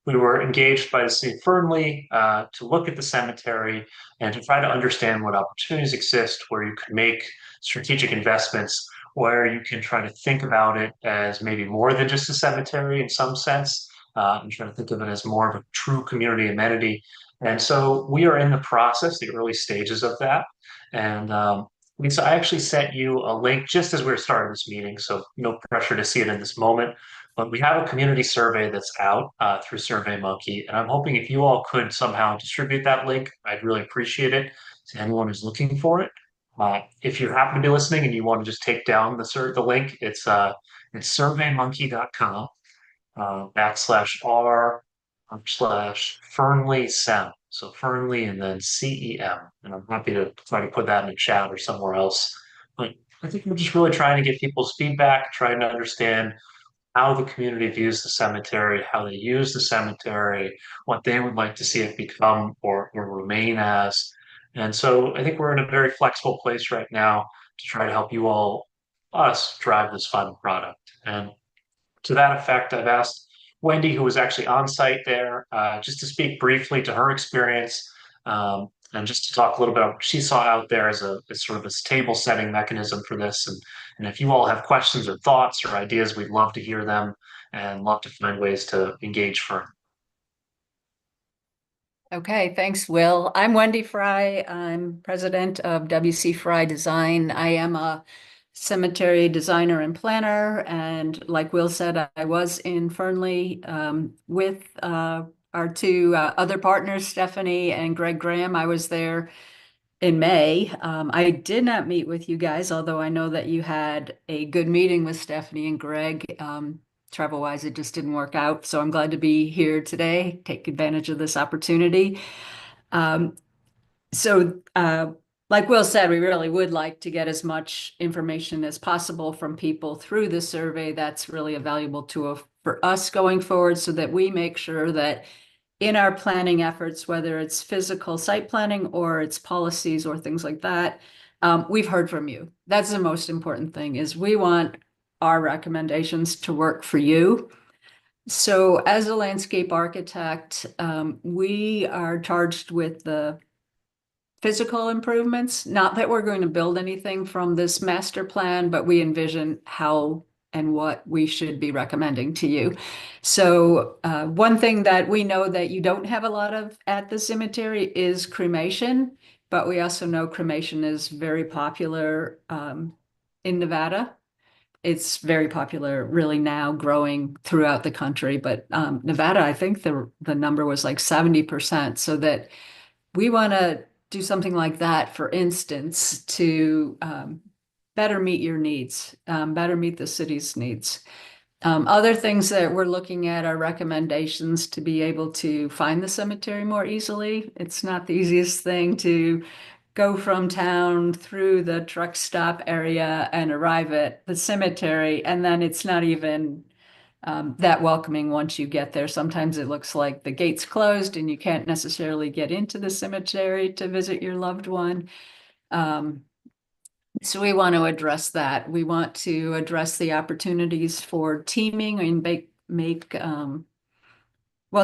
We were engaged by the city of Fernley to look at the cemetery and to try to understand what opportunities exist where you could make strategic investments where you can try to think about it as maybe more than just a cemetery in some sense. I'm trying to think of it as more of a true community amenity. And so we are in the process, the early stages of that. And Lisa, I actually sent you a link just as we were starting this meeting, so no pressure to see it in this moment. But we have a community survey that's out through SurveyMonkey, and I'm hoping if you all could somehow distribute that link, I'd really appreciate it to anyone who's looking for it. If you happen to be listening and you want to just take down the link, it's surveymonkey.com /r/Fernley Sem. So Fernley and then CEM. And I'm happy to try to put that in the chat or somewhere else. But I think we're just really trying to get people's feedback, trying to understand how the community views the cemetery, how they use the cemetery, what they would like to see it become or remain as. And so I think we're in a very flexible place right now to try to help you all, us, drive this final product. And to that effect, I've asked Wendy, who was actually on site there, just to speak briefly to her experience and just to talk a little bit about what she saw out there as sort of this table setting mechanism for this. And if you all have questions or thoughts or ideas, we'd love to hear them and love to find ways to engage Fern. Okay, thanks, Will. I'm Wendy Fry. I'm president of WC Fry Design. I am a cemetery designer and planner. And like Will said, I was in Fernley with our two other partners, Stephanie and Greg Graham. I was there in May. I did not meet with you guys, although I know that you had a good meeting with Stephanie and Greg. Travel-wise, it just didn't work out. So I'm glad to be here today, take advantage of this opportunity. Like Will said, we really would like to get as much information as possible from people through the survey. That's really a valuable tool for us going forward so that we make sure that in our planning efforts, whether it's physical site planning or it's policies or things like that, we've heard from you. That's the most important thing, is we want our recommendations to work for you. So as a landscape architect, we are charged with the physical improvements. Not that we're going to build anything from this master plan, but we envision how and what we should be recommending to you. So one thing that we know that you don't have a lot of at the cemetery is cremation, but we also know cremation is very popular in Nevada. It's very popular really now, growing throughout the country, but Nevada, I think the number was like 70%, so that we want to do something like that, for instance, to better meet your needs, better meet the city's needs. Other things that we're looking at are recommendations to be able to find the cemetery more easily. It's not the easiest thing to go from town through the truck stop area and arrive at the cemetery, and then it's not even that welcoming once you get there. Sometimes it looks like the gate's closed and you can't necessarily get into the cemetery to visit your loved one. So we want to address that. We want to address the opportunities for teaming and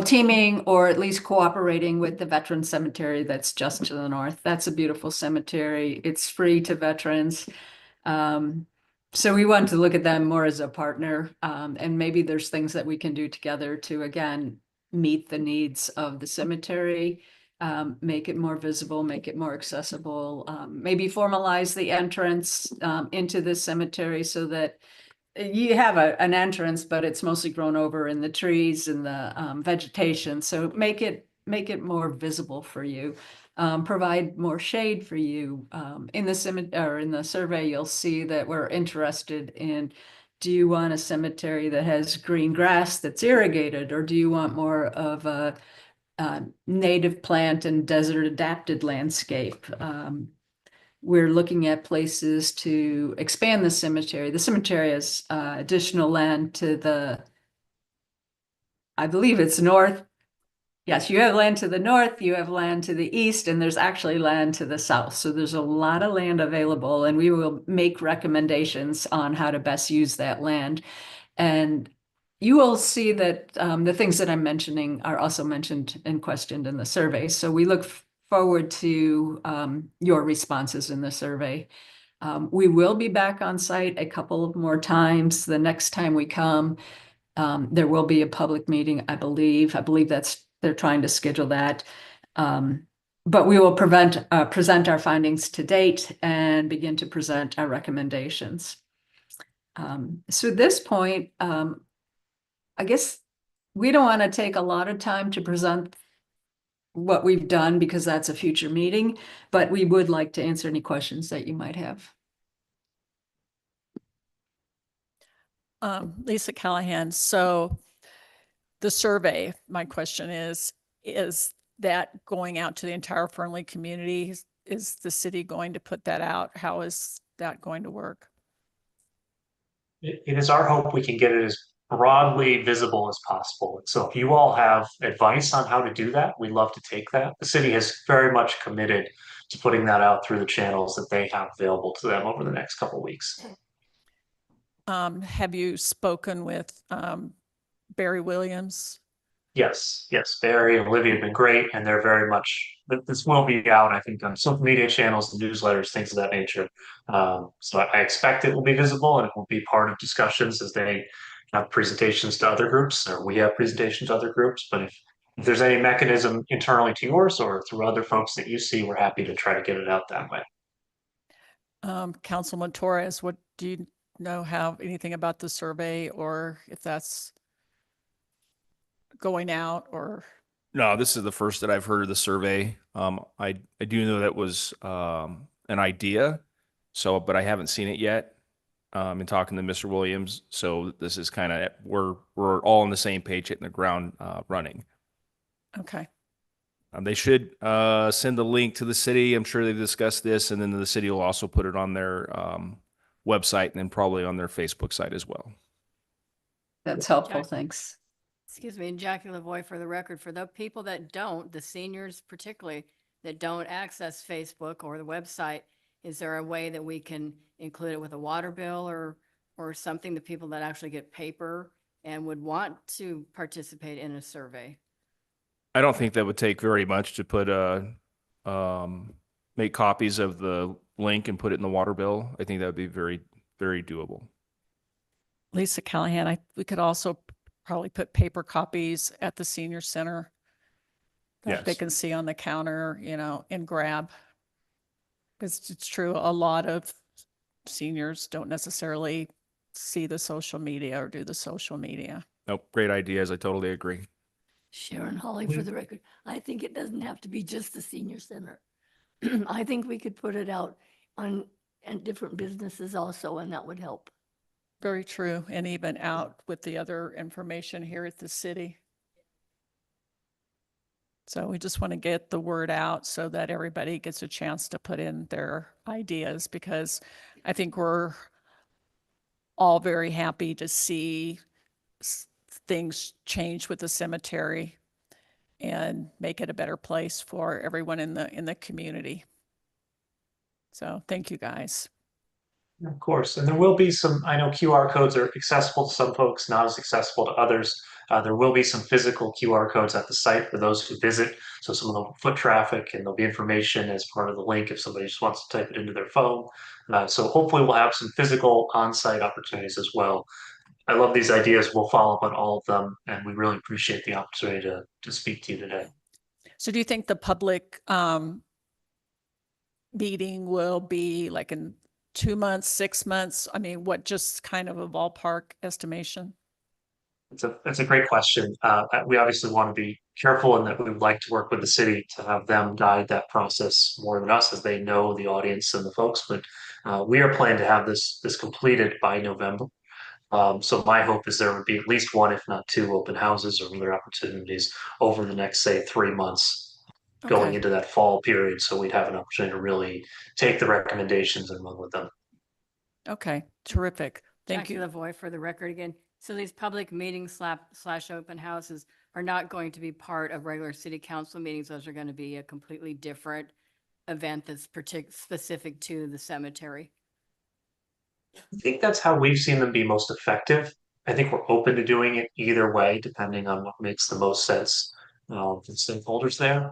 teaming or at least cooperating with the veteran cemetery that's just to the north. That's a beautiful cemetery. It's free to veterans. So we want to look at them more as a partner, and maybe there's things that we can do together to, again, meet the needs of the cemetery, make it more visible, make it more accessible, maybe formalize the entrance into the cemetery so that you have an entrance, but it's mostly grown over in the trees and the vegetation. So make it more visible for you. Provide more shade for you. In the cemetery or in the survey, you'll see that we're interested in, do you want a cemetery that has green grass that's irrigated, or do you want more of a native plant and desert adapted landscape? We're looking at places to expand the cemetery. The cemetery has additional land to the, I believe it's north. Yes, you have land to the north, you have land to the east, and there's actually land to the south. So there's a lot of land available, and we will make recommendations on how to best use that land. And you will see that the things that I'm mentioning are also mentioned and questioned in the survey. So we look forward to your responses in the survey. We will be back on site a couple of more times. The next time we come, there will be a public meeting, I believe. I believe they're trying to schedule that. But we will present our findings to date and begin to present our recommendations. So at this point, I guess we don't want to take a lot of time to present what we've done because that's a future meeting, but we would like to answer any questions that you might have. Lisa Callahan, so the survey, my question is that going out to the entire Fernley community? Is the city going to put that out? How is that going to work? It is our hope we can get it as broadly visible as possible. So if you all have advice on how to do that, we'd love to take that. The city has very much committed to putting that out through the channels that they have available to them over the next couple of weeks. Have you spoken with Barry Williams? Yes, Barry and Olivia have been great, and they're very much. This will be out, I think, on social media channels, newsletters, things of that nature. So I expect it will be visible, and it will be part of discussions as they have presentations to other groups, or we have presentations to other groups. But if there's any mechanism internally to yours or through other folks that you see, we're happy to try to get it out that way. Councilman Torres, what do you know anything about the survey, or if that's going out? Or No, this is the first that I've heard of the survey. I do know that was an idea, but I haven't seen it yet. In talking to Mr. Williams, so this is kind of we're all on the same page, hitting the ground running. okay. They should send the link to the city. I'm sure they've discussed this, and then the city will also put it on their website and then probably on their Facebook site as well. That's helpful, Jack- thanks. Excuse me, and Jackie Lavoy, for the record, for the people that don't, the seniors particularly, that don't access Facebook or the website, is there a way that we can include it with a water bill or something, the people that actually get paper and would want to participate in a survey? I don't think that would take very much to put make copies of the link and put it in the water bill. I think that would be very, very doable. Lisa Callahan, we could also probably put paper copies at the senior center that they Yes. can see on the counter, and grab. Because it's true, a lot of seniors don't necessarily see the social media or do the social media. Nope, great ideas. I totally agree. Sharon Holly, for the record, I think it doesn't have to be just the senior center. I think we could put it out on different businesses also, and that would help. Very true. And even out with the other information here at the city. So we just want to get the word out so that everybody gets a chance to put in their ideas, because I think we're all very happy to see things change with the cemetery and make it a better place for everyone in the community. So thank you, guys. Of course, and there will be some, I know QR codes are accessible to some folks, not as accessible to others. There will be some physical QR codes at the site for those who visit. So some of the foot traffic, and there'll be information as part of the link if somebody just wants to type it into their phone. So hopefully we'll have some physical on-site opportunities as well. I love these ideas. We'll follow up on all of them, and we really appreciate the opportunity to speak to you today. So do you think the public meeting will be like in 2 months, 6 months? I mean, what, just kind of a ballpark estimation? It's a great question. We obviously want to be careful in that we would like to work with the city to have them guide that process more than us, as they know the audience and the folks. But we are planning to have this completed by November. So my hope is there would be at least one, if not two, open houses or other opportunities over the next, say, 3 months going Okay. into that fall period. So we'd have an opportunity to really take the recommendations and run with them. Okay, terrific. Thank Jackie you. Lavoy, for the record again. So these public meetings slash open houses are not going to be part of regular city council meetings. Those are going to be a completely different event that's specific to the cemetery. I think that's how we've seen them be most effective. I think we're open to doing it either way, depending on what makes the most sense for the stakeholders there.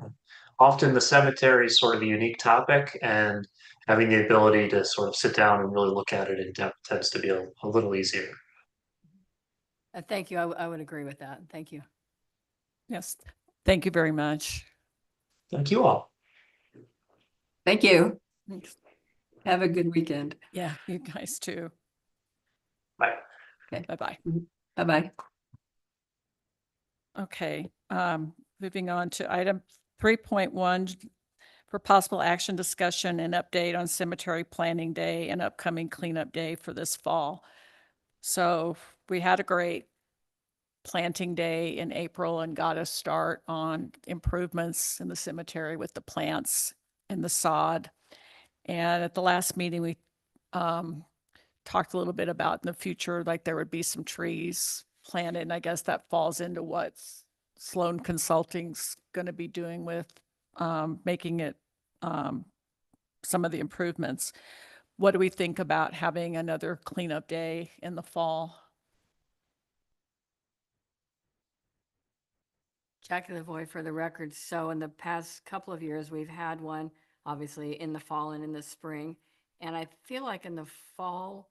Often the cemetery is sort of a unique topic, and having the ability to sort of sit down and really look at it in depth tends to be a little easier. Thank you. I would agree with that. Thank you. Yes, thank you very much. Thank you all. Thank you. Thanks. Have a good weekend. Yeah, you guys too. Bye. Okay, Bye-bye. bye-bye. Okay, moving on to item 3.1 for possible action discussion and update on cemetery planning day and upcoming cleanup day for this fall. So we had a great planting day in April and got a start on improvements in the cemetery with the plants and the sod. And at the last meeting, we talked a little bit about in the future, like there would be some trees planted. And I guess that falls into what Sloan Consulting's going to be doing with making it some of the improvements. What do we think about having another cleanup day in the fall? Jackie Lavoy for the record. So in the past couple of years, we've had one, obviously in the fall and in the spring. And I feel like in the fall,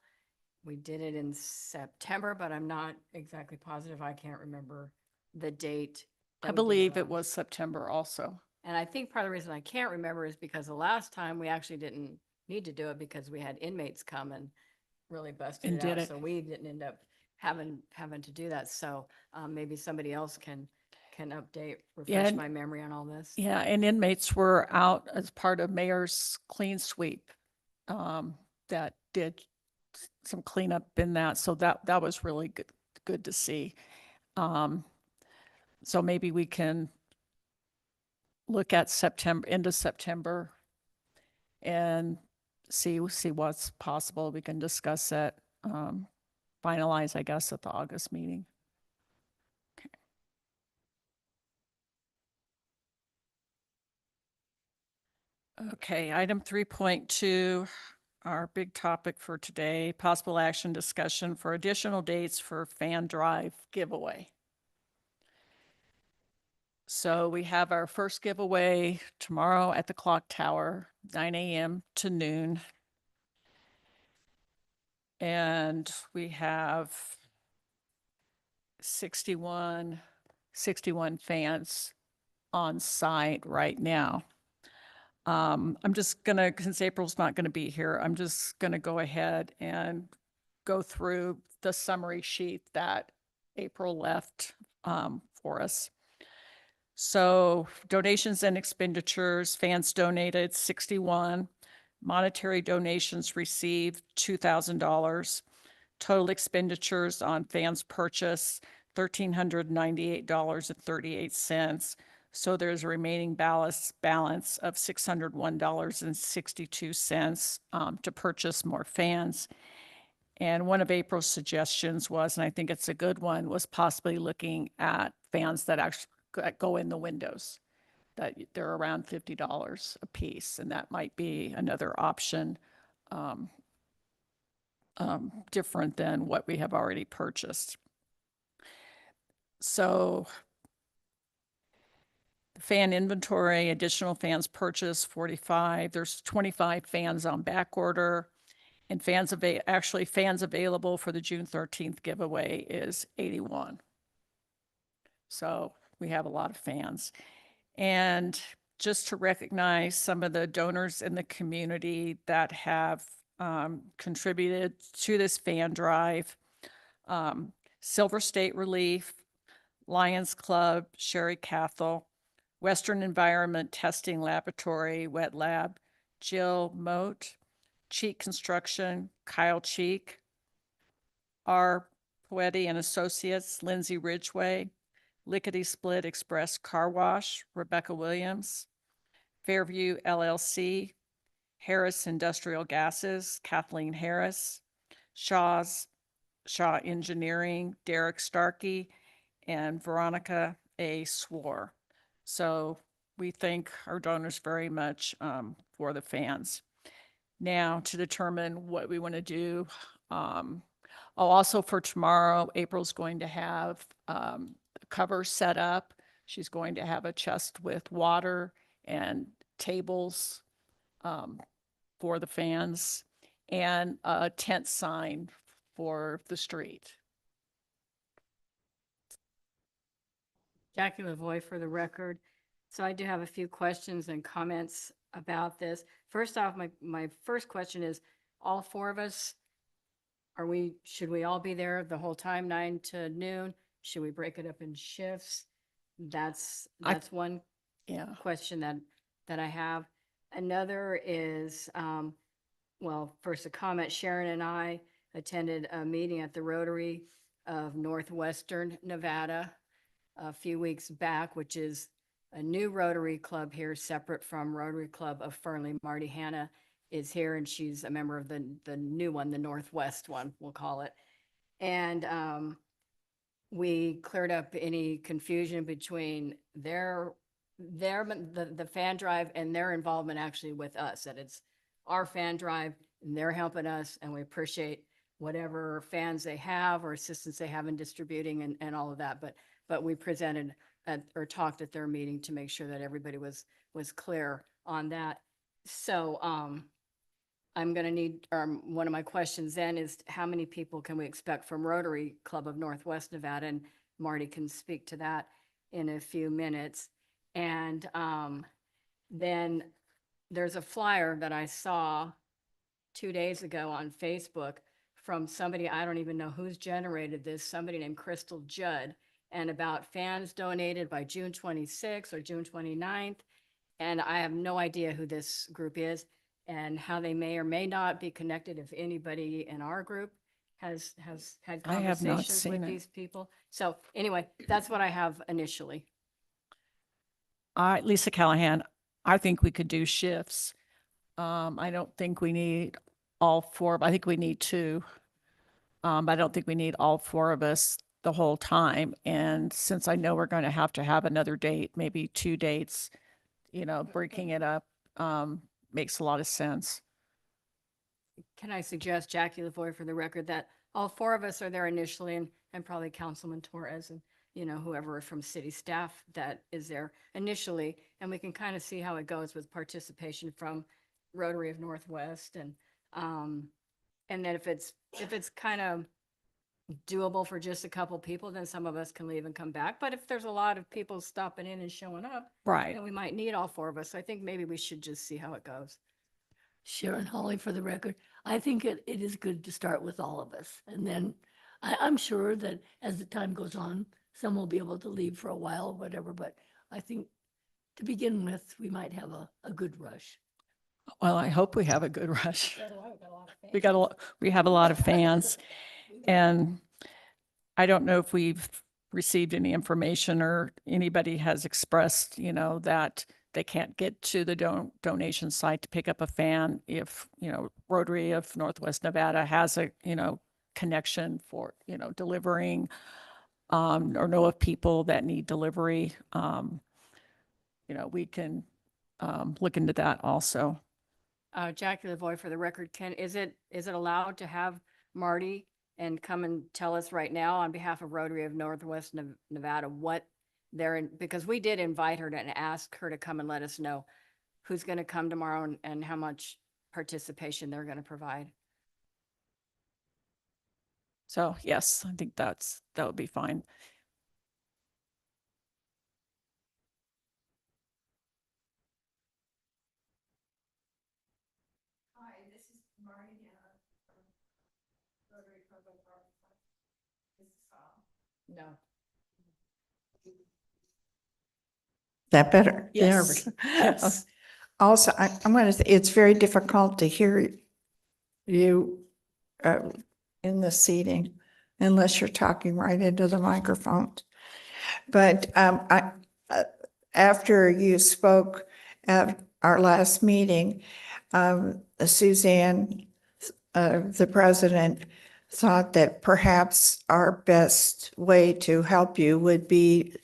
we did it in September, but I'm not exactly positive. I can't remember the date. that I we did believe it last. was September also. And I think part of the reason I can't remember is because the last time we actually didn't need to do it because we had inmates come and really busted And it did out. it. So we didn't end up having to do that. So maybe somebody else can update, refresh and- my memory on all this. Yeah, and inmates were out as part of Mayor's clean sweep that did some cleanup in that. So that was really good to see. So maybe we can look at September, into September and see what's possible. We can discuss it, finalize, I guess, at the August meeting. Okay, item 3.2, our big topic for today, possible action discussion for additional dates for fan drive giveaway. So we have our first giveaway tomorrow at the Clock Tower, 9 a.m. to noon. And we have 61 fans on site right now. I'm just gonna, since April's not gonna be here, I'm just gonna go ahead and go through the summary sheet that April left for us. So donations and expenditures, fans donated 61, monetary donations received $2,000, total expenditures on fans purchase $1,398.38. So there's a remaining balance of $601.62 to purchase more fans. And one of April's suggestions was, and I think it's a good one, was possibly looking at fans that actually go in the windows, that they're around $50 a piece, and that might be another option different than what we have already purchased. So fan inventory, additional fans purchased 45. There's 25 fans on back order, and fans available for the June 13th giveaway is 81. So we have a lot of fans. And just to recognize some of the donors in the community that have contributed to this fan drive, Silver State Relief, Lions Club, Sherry Cathell, Western Environment Testing Laboratory, Wet Lab, Jill Moat, Cheek Construction, Kyle Cheek, R. Poetti and Associates, Lindsay Ridgway, Lickety Split Express Car Wash, Rebecca Williams, Fairview LLC, Harris Industrial Gases, Kathleen Harris, Shaw Engineering, Derek Starkey, and Veronica A. Swore. So we thank our donors very much for the fans. Now, to determine what we want to do, also for tomorrow, April's going to have cover set up. She's going to have a chest with water and tables for the fans and a tent sign for the street. Jackie Lavoy for the record. So I do have a few questions and comments about this. First off, my first question is, all four of us, should we all be there the whole time, 9 to noon? Should we break it up in shifts? That's one Yeah. question that I have. Another is, well, first a comment, Sharon and I attended a meeting at the Rotary of Northwestern Nevada a few weeks back, which is a new Rotary Club here, separate from Rotary Club of Fernley. Marty Hanna is here, and she's a member of the new one, the Northwest one, we'll call it. And we cleared up any confusion between the fan drive and their involvement actually with us, that it's our fan drive and they're helping us, and we appreciate whatever fans they have or assistance they have in distributing and all of that. But we presented or talked at their meeting to make sure that everybody was clear on that. So I'm going to need, one of my questions then is, how many people can we expect from Rotary Club of Northwest Nevada? And Marty can speak to that in a few minutes. And then there's a flyer that I saw 2 days ago on Facebook from somebody, I don't even know who's generated this, somebody named Crystal Judd, and about fans donated by June 26th or June 29th. And I have no idea who this group is and how they may or may not be connected, if anybody in our group has had I have not conversations with seen it. these people. So anyway, that's what I have initially. Lisa Callahan, I think we could do shifts. I don't think we need all four, I think we need two. I don't think we need all four of us the whole time. And since I know we're going to have another date, maybe 2 dates, breaking it up makes a lot of sense. Can I suggest, Jackie Lavoy for the record, that all four of us are there initially, and probably Councilman Torres and, whoever from city staff that is there initially, and we can kind of see how it goes with participation from Rotary of Northwest, and then if it's kind of doable for just a couple people, then some of us can leave and come back. But if there's a lot of people stopping in and showing up, Right. then we might need all four of us. So I think maybe we should just see how it goes. Sharon Holly for the record. I think it is good to start with all of us. And then I'm sure that as the time goes on, some will be able to leave for a while or whatever. But I think to begin with, we might have a good rush. Well, I hope we have a good rush. We have a lot of fans. And I don't know if we've received any information or anybody has expressed, that they can't get to the donation site to pick up a fan if, Rotary of Northwest Nevada has a, connection for, delivering, or know of people that need delivery. We can look into that also. Jackie Lavoy for the record, is it allowed to have Marty and come and tell us right now on behalf of Rotary of Northwest Nevada what they're in, because we did invite her and ask her to come and let us know who's going to come tomorrow and how much participation they're going to provide. So yes, I think that would be fine. Hi, this is Marty from Rotary Club of Northwest. No. That better? There we Yes. go. Yes. Also, I'm going to say, it's very difficult to hear you in the seating unless you're talking right into the microphone. But after you spoke at our last meeting, Suzanne, the president, thought that perhaps our best way to help you would be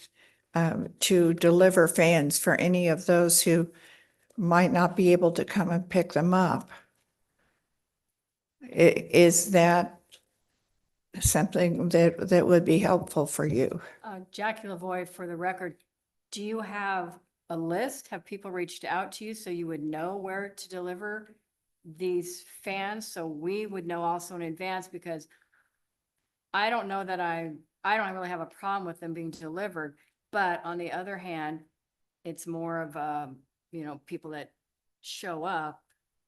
to deliver fans for any of those who might not be able to come and pick them up. Is that something that would be helpful for you? Jackie Lavoy for the record, do you have a list? Have people reached out to you so you would know where to deliver these fans so we would know also in advance, because I don't know that I don't really have a problem with them being delivered, but on the other hand, it's more of, people that show up.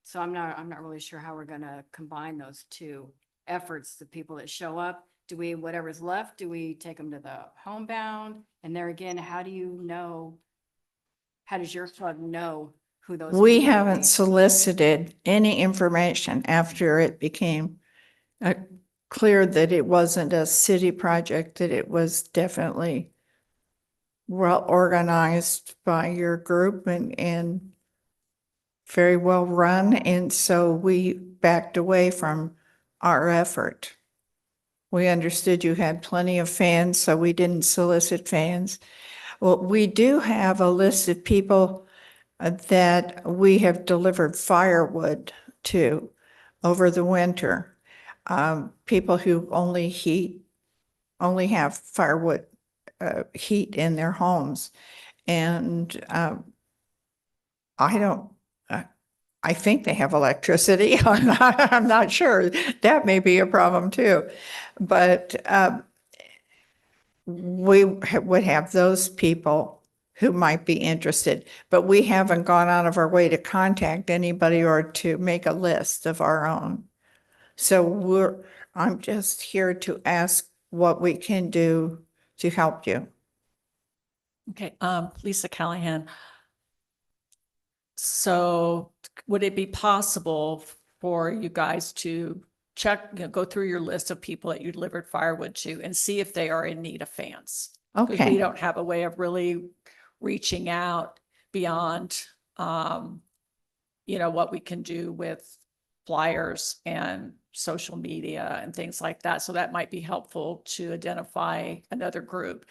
So I'm not really sure how we're gonna combine those two efforts, the people that show up. Do we, whatever's left, do we take them to the homebound? And there again, how do you know, how does your club know who those We people will haven't be? solicited any information after it became uh, clear that it wasn't a city project, that it was definitely well organized by your group and very well run. And so we backed away from our effort. We understood you had plenty of fans, so we didn't solicit fans. Well, we do have a list of people that we have delivered firewood to over the winter. People who only have firewood heat in their homes. And I don't, uh, I think they have electricity. I'm not sure. That may be a problem too. But we would have those people who might be interested, but we haven't gone out of our way to contact anybody or to make a list of our own. So I'm just here to ask what we can do to help you. Okay, Lisa Callahan. So would it be possible for you guys to check, go through your list of people that you delivered firewood to and see if they are in need of fans? Because we Okay, don't have a way of really reaching out beyond, what we can do with flyers and social media and things like that. So that might be helpful to identify another group.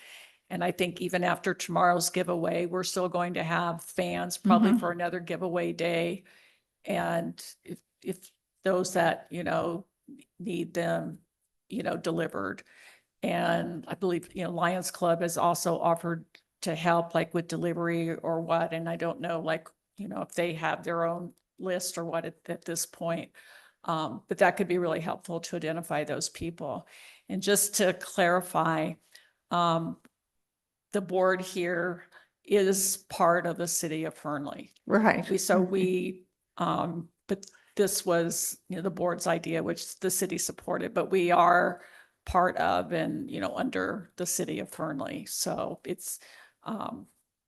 And I think even after tomorrow's giveaway, we're still going to have fans probably Mhm. for another giveaway day. And if those that, need them, delivered. And I believe, Lions Club has also offered to help like with delivery or what. And I don't know, like, if they have their own list or what at this point. But that could be really helpful to identify those people. And just to clarify, um, the board here is part of the city of Fernley. right. But this was, the board's idea, which the city supported, but we are part of and, under the city of Fernley. So it's,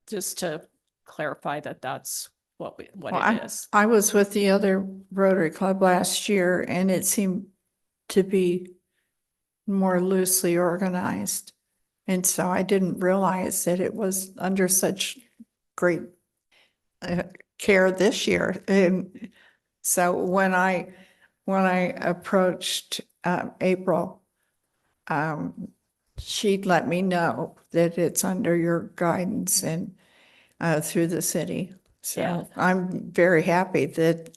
just to clarify that that's what Well, it is. I was with the other Rotary Club last year and it seemed to be more loosely organized. And so I didn't realize that it was under such great care this year. And so when I approached April, she'd let me know that it's under your guidance and through the city. So Yeah. I'm very happy that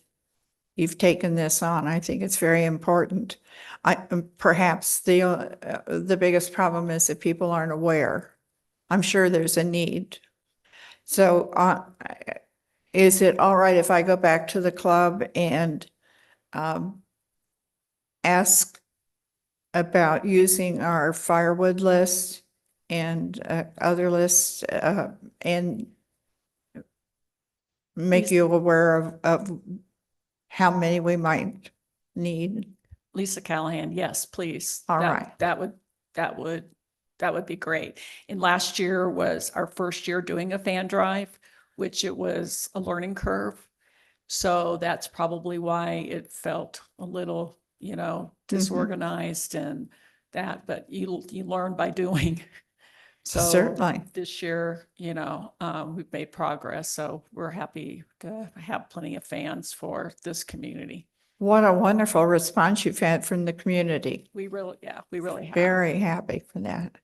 you've taken this on. I think it's very important. Perhaps the biggest problem is that people aren't aware. I'm sure there's a need. So is it all right if I go back to the club and ask about using our firewood list and other lists and make you aware of how many we might need? Lisa Callahan, yes, please. All That- right. That would be great. And last year was our first year doing a fan drive, which it was a learning curve. So that's probably why it felt a little, disorganized and that, but you learn by doing. So Certainly. this year, we've made progress. So we're happy to have plenty of fans for this community. What a wonderful response you've had from the community. We really have. Very happy for that.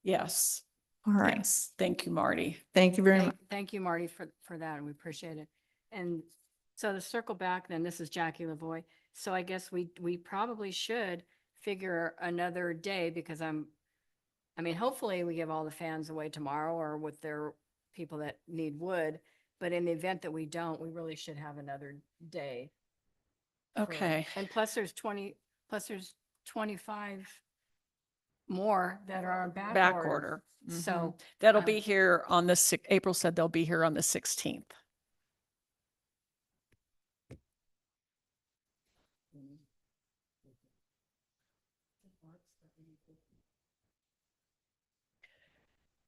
Yes. All right. Yes. Thank you, Marty. Thank you very much. Thank you, Marty, for that, and we appreciate it. And so to circle back, then, this is Jackie Lavoy. So I guess we probably should figure another day, because hopefully we give all the fans away tomorrow or with their people that need wood. But in the event that we don't, we really should have another day Okay. And plus there's 25 more that are on back Back order. order. So, Mhm. That'll um, be here on the April said they'll be here on the 16th.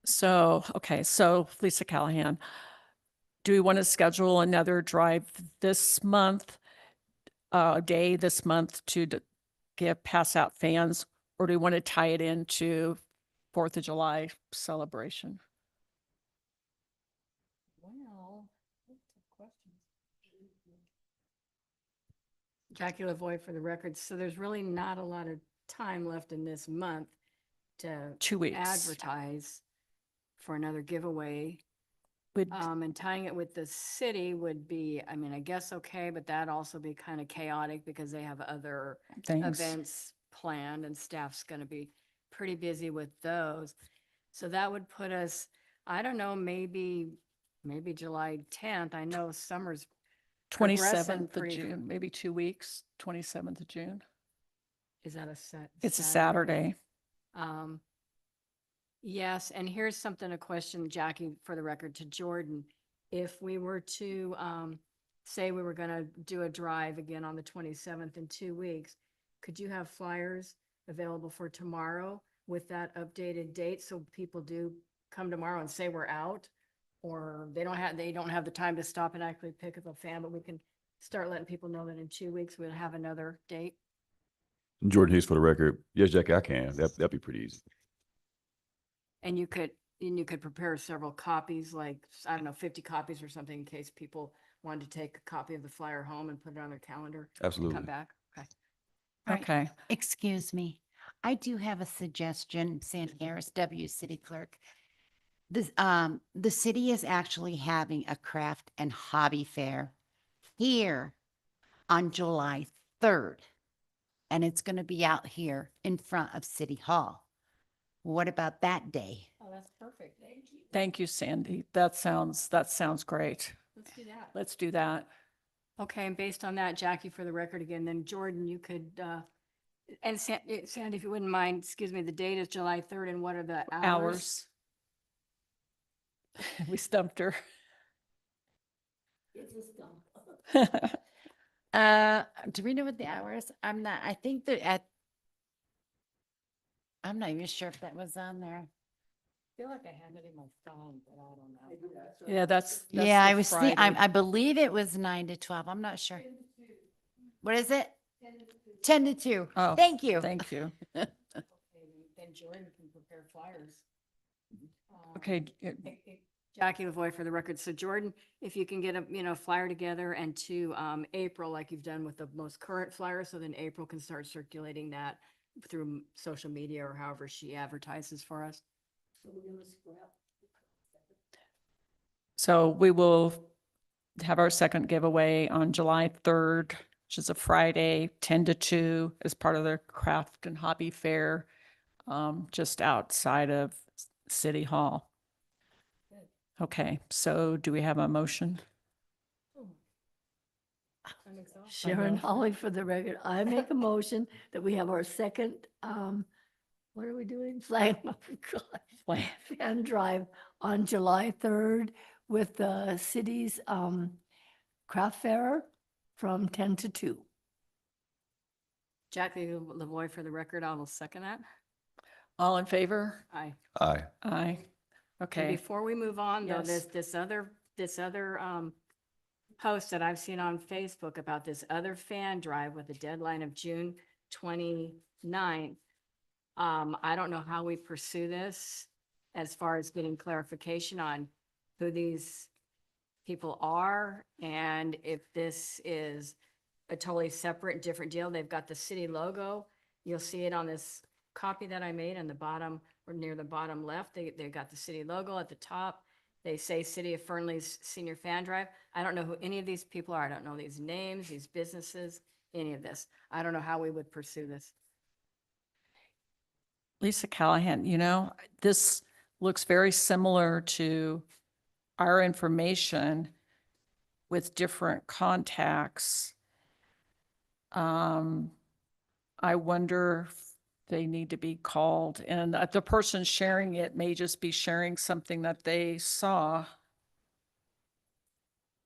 So, okay, so Lisa Callahan, do we want to schedule another drive this month, day this month to pass out fans? Or do we want to tie it into 4th of July celebration? well, that's a question. Jackie Lavoy for the record. So there's really not a lot of time left in this month to 2 weeks. advertise for another giveaway. Would, And tying it with the city would be, I mean, I guess okay, but that'd also be kind of chaotic because they have other things. events planned and staff's going to be pretty busy with those. So that would put us, I don't know, maybe July 10th. I know summer's progressing 27th of pretty. June, maybe 2 weeks, 27th of June. Is that a set? It's a Saturday. Um, yes, and here's something, a question, Jackie, for the record, to Jordan. If we were to, say we were gonna do a drive again on the 27th in 2 weeks, could you have flyers available for tomorrow with that updated date so people do come tomorrow and say we're out? Or they don't have the time to stop and actually pick up a fan, but we can start letting people know that in 2 weeks we'll have another date? Jordan Hughes for the record. Yes, Jackie, I can. That'd be pretty easy. And you could prepare several copies, like, I don't know, 50 copies or something in case people wanted to take a copy of the flyer home and put it on their calendar. And Absolutely. come back. Okay. Right. Okay. Excuse me. I do have a suggestion, Sandy Harris, W City Clerk. The city is actually having a craft and hobby fair here on July 3rd. And it's going to be out here in front of City Hall. What about that day? Oh, that's perfect. Thank you. Thank you, Sandy. That sounds great. Let's do that. Let's do that. Okay, and based on that, Jackie, for the record again, then Jordan, you could, and Sandy, if you wouldn't mind, excuse me, the date is July 3rd, and what are the hours? We stumped her. It's a stump. Do we know what the hours? I'm not even sure if that was on there. I feel like I had it in my phone, but I don't know. Yeah, that's Yeah, the I was thinking, Friday. I believe it was 9 to 12. I'm not sure. What is it? 10 to 2. Oh, Thank you. Thank you. Okay, then Jordan can prepare flyers. Okay. Jackie Lavoy for the record. So Jordan, if you can get a, flyer together and to April, like you've done with the most current flyer, so then April can start circulating that through social media or however she advertises for us. So we're gonna scrap. So we will have our second giveaway on July 3rd, which is a Friday, 10 to 2, as part of the craft and hobby fair, just outside of City Hall. Okay, so do we have a motion? Sharon Holly for the record. I make a motion that we have our second, what are we doing? Flag, oh God, fan drive on July 3rd with the city's craft fair from 10 to 2. Jackie Lavoy for the record. I will second that. All in favor? Aye. Aye. Aye. And Okay. before we move on, though, Yes. this other post that I've seen on Facebook about this other fan drive with a deadline of June 29th. I don't know how we pursue this as far as getting clarification on who these people are and if this is a totally separate, different deal. They've got the city logo. You'll see it on this copy that I made on the bottom or near the bottom left. They got the city logo at the top. They say City of Fernley's Senior Fan Drive. I don't know who any of these people are. I don't know these names, these businesses, any of this. I don't know how we would pursue this. Lisa Callahan, this looks very similar to our information with different contacts. I wonder if they need to be called, and the person sharing it may just be sharing something that they saw.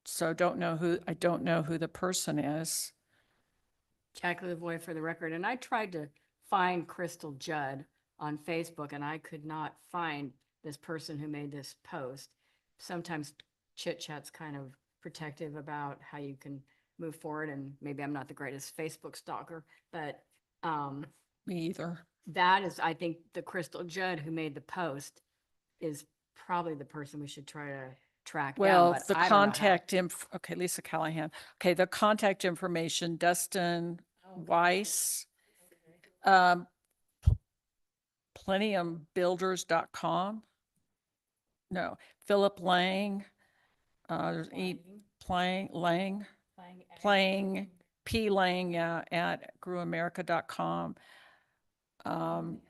So I don't know who the person is. Jackie Lavoy for the record. And I tried to find Crystal Judd on Facebook and I could not find this person who made this post. Sometimes chit chat's kind of protective about how you can move forward, and maybe I'm not the greatest Facebook stalker, but Me either. that is, I think the Crystal Judd who made the post is probably the person we should try to track down. Well, but the I don't know how. contact okay, Lisa Callahan. Okay, the contact information, Dustin Weiss, pleniumbuilders.com. No, Philip Lang, there's Lang, P Lang, yeah, at grewamerica.com. And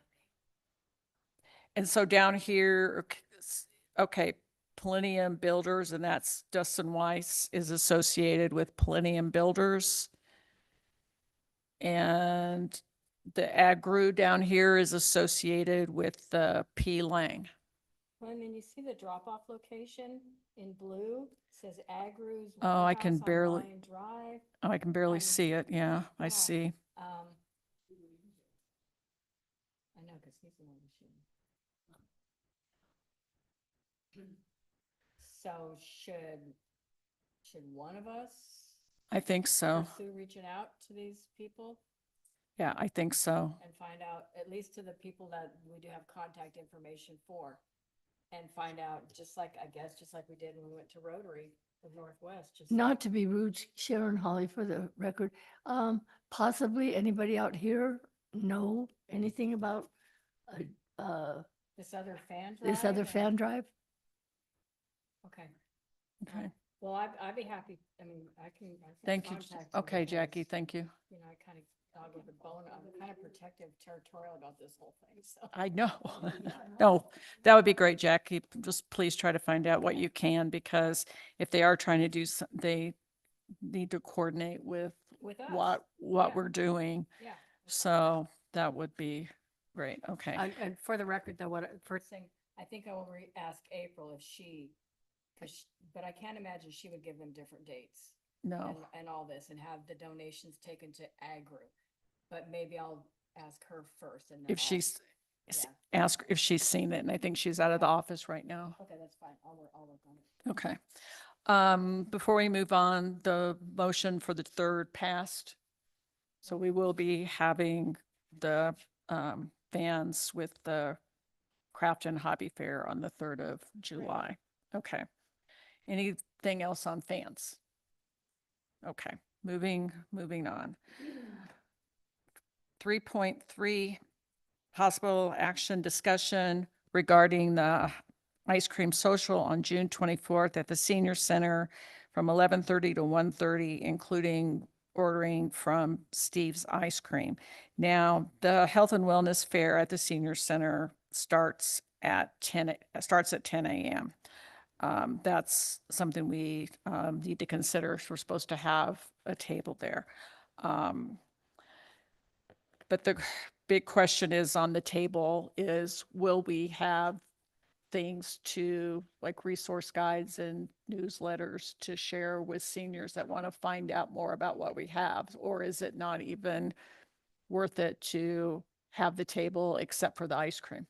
so down here, okay, Palladium Builders, and that's Dustin Weiss is associated with Palladium Builders. And the Agru down here is associated with the P Lang. Well, and then you see the drop-off location in blue, says Agru's Oh, I can Warehouse on barely, Lion Drive. oh, I can barely I'm- see it. Yeah, I Yeah. see. I know, because he's the one who's shooting. So should one of us I think so. pursue reaching out to these people Yeah, I think so. and find out, at least to the people that we do have contact information for? And find out, just like we did when we went to Rotary of Northwest, just. Not to be rude, Sharon Holly for the record, possibly anybody out here know anything about This other fan drive? this other or- fan drive? Okay. Okay. Well, I'd be happy, I mean, I can Thank you. contact them Okay, Jackie, because, thank you. you know, I kind of, I'll give a bone, I'm kind of protective, territorial about this whole thing, so. I know. No, that would be great, Jackie. Just please try to find out what you can, because if they are trying to do, they need to coordinate with With us. what Yeah. we're doing. Yeah. So that would be great. Okay. And for the record, though, first thing, I think I will ask April if but I can't imagine she would give them different dates. No. And all this, and have the donations taken to Agru. But maybe I'll ask her first and then. If I'll- she's, yeah. ask if she's seen it, and I think she's out of the office right now. Okay, that's fine. I'll work on it. Okay. Before we move on, the motion for the third passed. So we will be having the fans with the Craft and Hobby Fair on the 3rd of July. Okay. Anything else on fans? Okay, moving on. 3.3, possible action discussion regarding the ice cream social on June 24th at the senior center from 11:30 to 1:30, including ordering from Steve's Ice Cream. Now, the health and wellness fair at the senior center starts at 10 a.m. That's something we need to consider if we're supposed to have a table there. But the big question is on the table is, will we have things to, like, resource guides and newsletters to share with seniors that want to find out more about what we have? Or is it not even worth it to have the table except for the ice cream?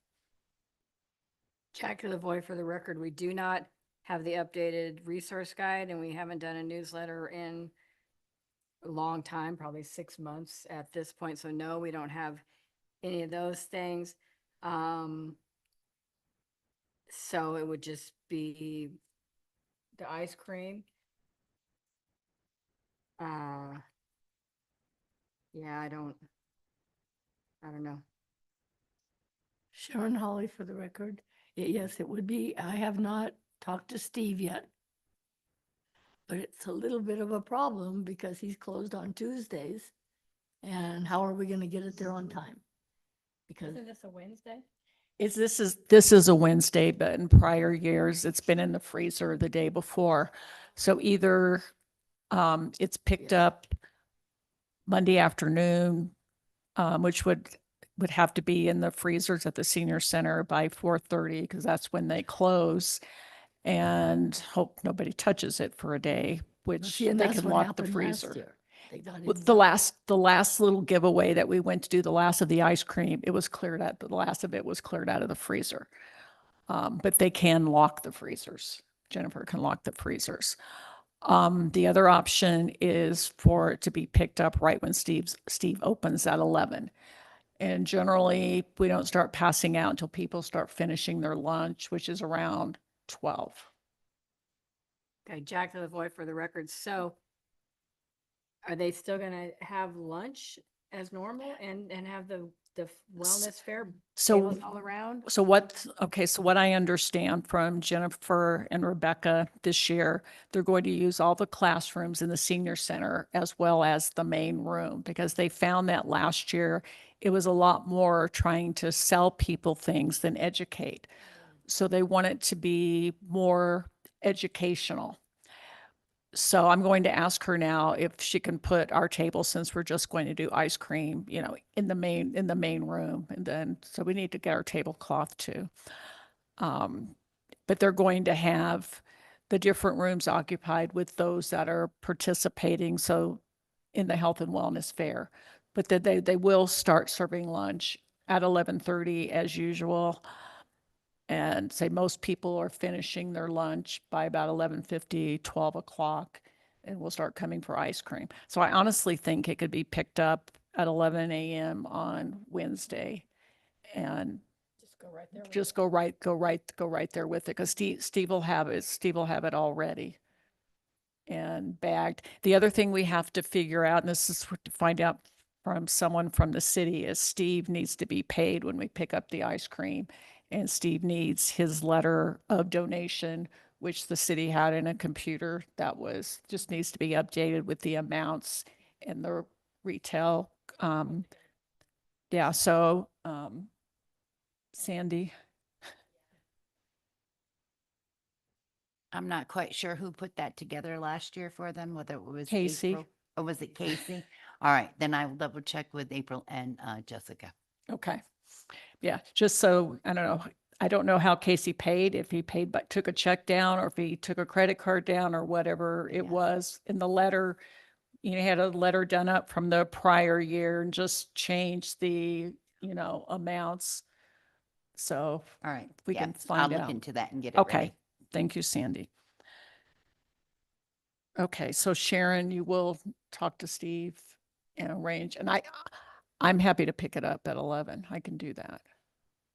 Jackie Lavoy for the record, we do not have the updated resource guide, and we haven't done a newsletter in a long time, probably 6 months at this point. So no, we don't have any of those things. So it would just be the ice cream. Yeah, I don't know. Sharon Holly for the record. Yes, it would be. I have not talked to Steve yet. But it's a little bit of a problem because he's closed on Tuesdays. And how are we going to get it there on time? Because Isn't this a Wednesday? This is a Wednesday, but in prior years, it's been in the freezer the day before. So either it's picked up Monday afternoon, which would have to be in the freezers at the senior center by 4:30 because that's when they close. And hope nobody touches it for a day, which See, and they that's can what lock the happened last freezer. year. They got Well, in the last little giveaway that we went to do, the last of the ice cream, it was cleared out. The last of it was cleared out of the freezer. But they can lock the freezers. Jennifer can lock the freezers. The other option is for it to be picked up right when Steve opens at 11. And generally, we don't start passing out until people start finishing their lunch, which is around 12. Okay, Jack Lavoy for the record. So are they still gonna have lunch as normal and have the wellness fair So tables all around? So what I understand from Jennifer and Rebecca this year, they're going to use all the classrooms in the senior center as well as the main room because they found that last year it was a lot more trying to sell people things than educate. So they want it to be more educational. So I'm going to ask her now if she can put our table, since we're just going to do ice cream, in the main room. And then, so we need to get our tablecloth too. But they're going to have the different rooms occupied with those that are participating. So in the health and wellness fair, but that they will start serving lunch at 11:30 as usual. And say most people are finishing their lunch by about 11:50, 12 o'clock, and we'll start coming for ice cream. So I honestly think it could be picked up at 11 a.m. on Wednesday and Just go right there. with just it. go right there with it because Steve will have it. Steve will have it already and bagged. The other thing we have to figure out, and this is to find out from someone from the city, is Steve needs to be paid when we pick up the ice cream. And Steve needs his letter of donation, which the city had in a computer that just needs to be updated with the amounts and the retail. Yeah, so Sandy. I'm not quite sure who put that together last year for them, whether it was Casey. April, or was it Casey? All right, then I will double check with April and Jessica. Okay. Yeah, just so, I don't know. I don't know how Casey paid, if he paid but took a check down or if he took a credit card down or whatever it Yeah. was in the letter. He had a letter done up from the prior year and just changed the, amounts. So All right. we yeah, can find I'll look out. into that and get it Okay. ready. Thank you, Sandy. Okay, so Sharon, you will talk to Steve and arrange, and I'm happy to pick it up at 11. I can do that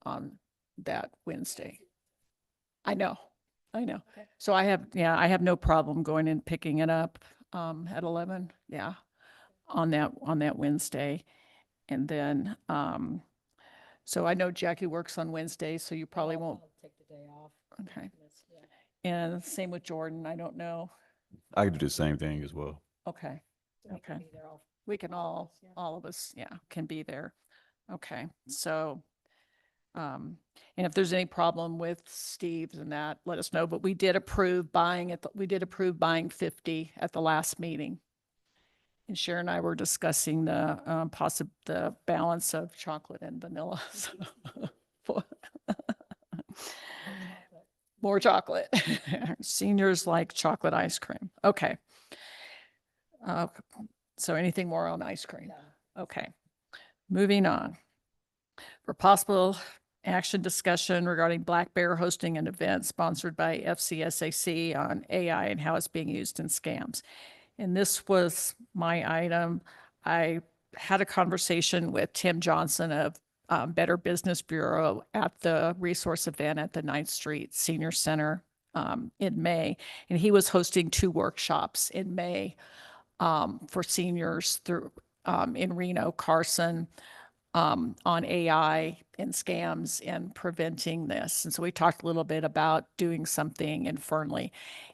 on that Wednesday. I know. Okay. So I have no problem going and picking it up at 11. Yeah. On that Wednesday. And then so I know Jackie works on Wednesday, so you probably won't. I'll take the day off. Okay. Yeah. And same with Jordan. I don't know. I could do the same thing as well. Okay. So we can Okay. be there all- We can all of us, yeah. all of us, can be there. Okay. So and if there's any problem with Steve's and that, let us know. But we did approve buying 50 at the last meeting. And Sharon and I were discussing the balance of chocolate and vanilla. So, more chocolate. Seniors like chocolate ice cream. Okay. So anything more on ice cream? Okay. Moving on. For possible action discussion regarding Black Bear hosting an event sponsored by FCSAC on AI and how it's being used in scams. And this was my item. I had a conversation with Tim Johnson of Better Business Bureau at the resource event at the 9th Street Senior Center in May. And he was hosting 2 workshops in May for seniors in Reno, Carson, on AI and scams and preventing this. And so we talked a little bit about doing something in Fernley.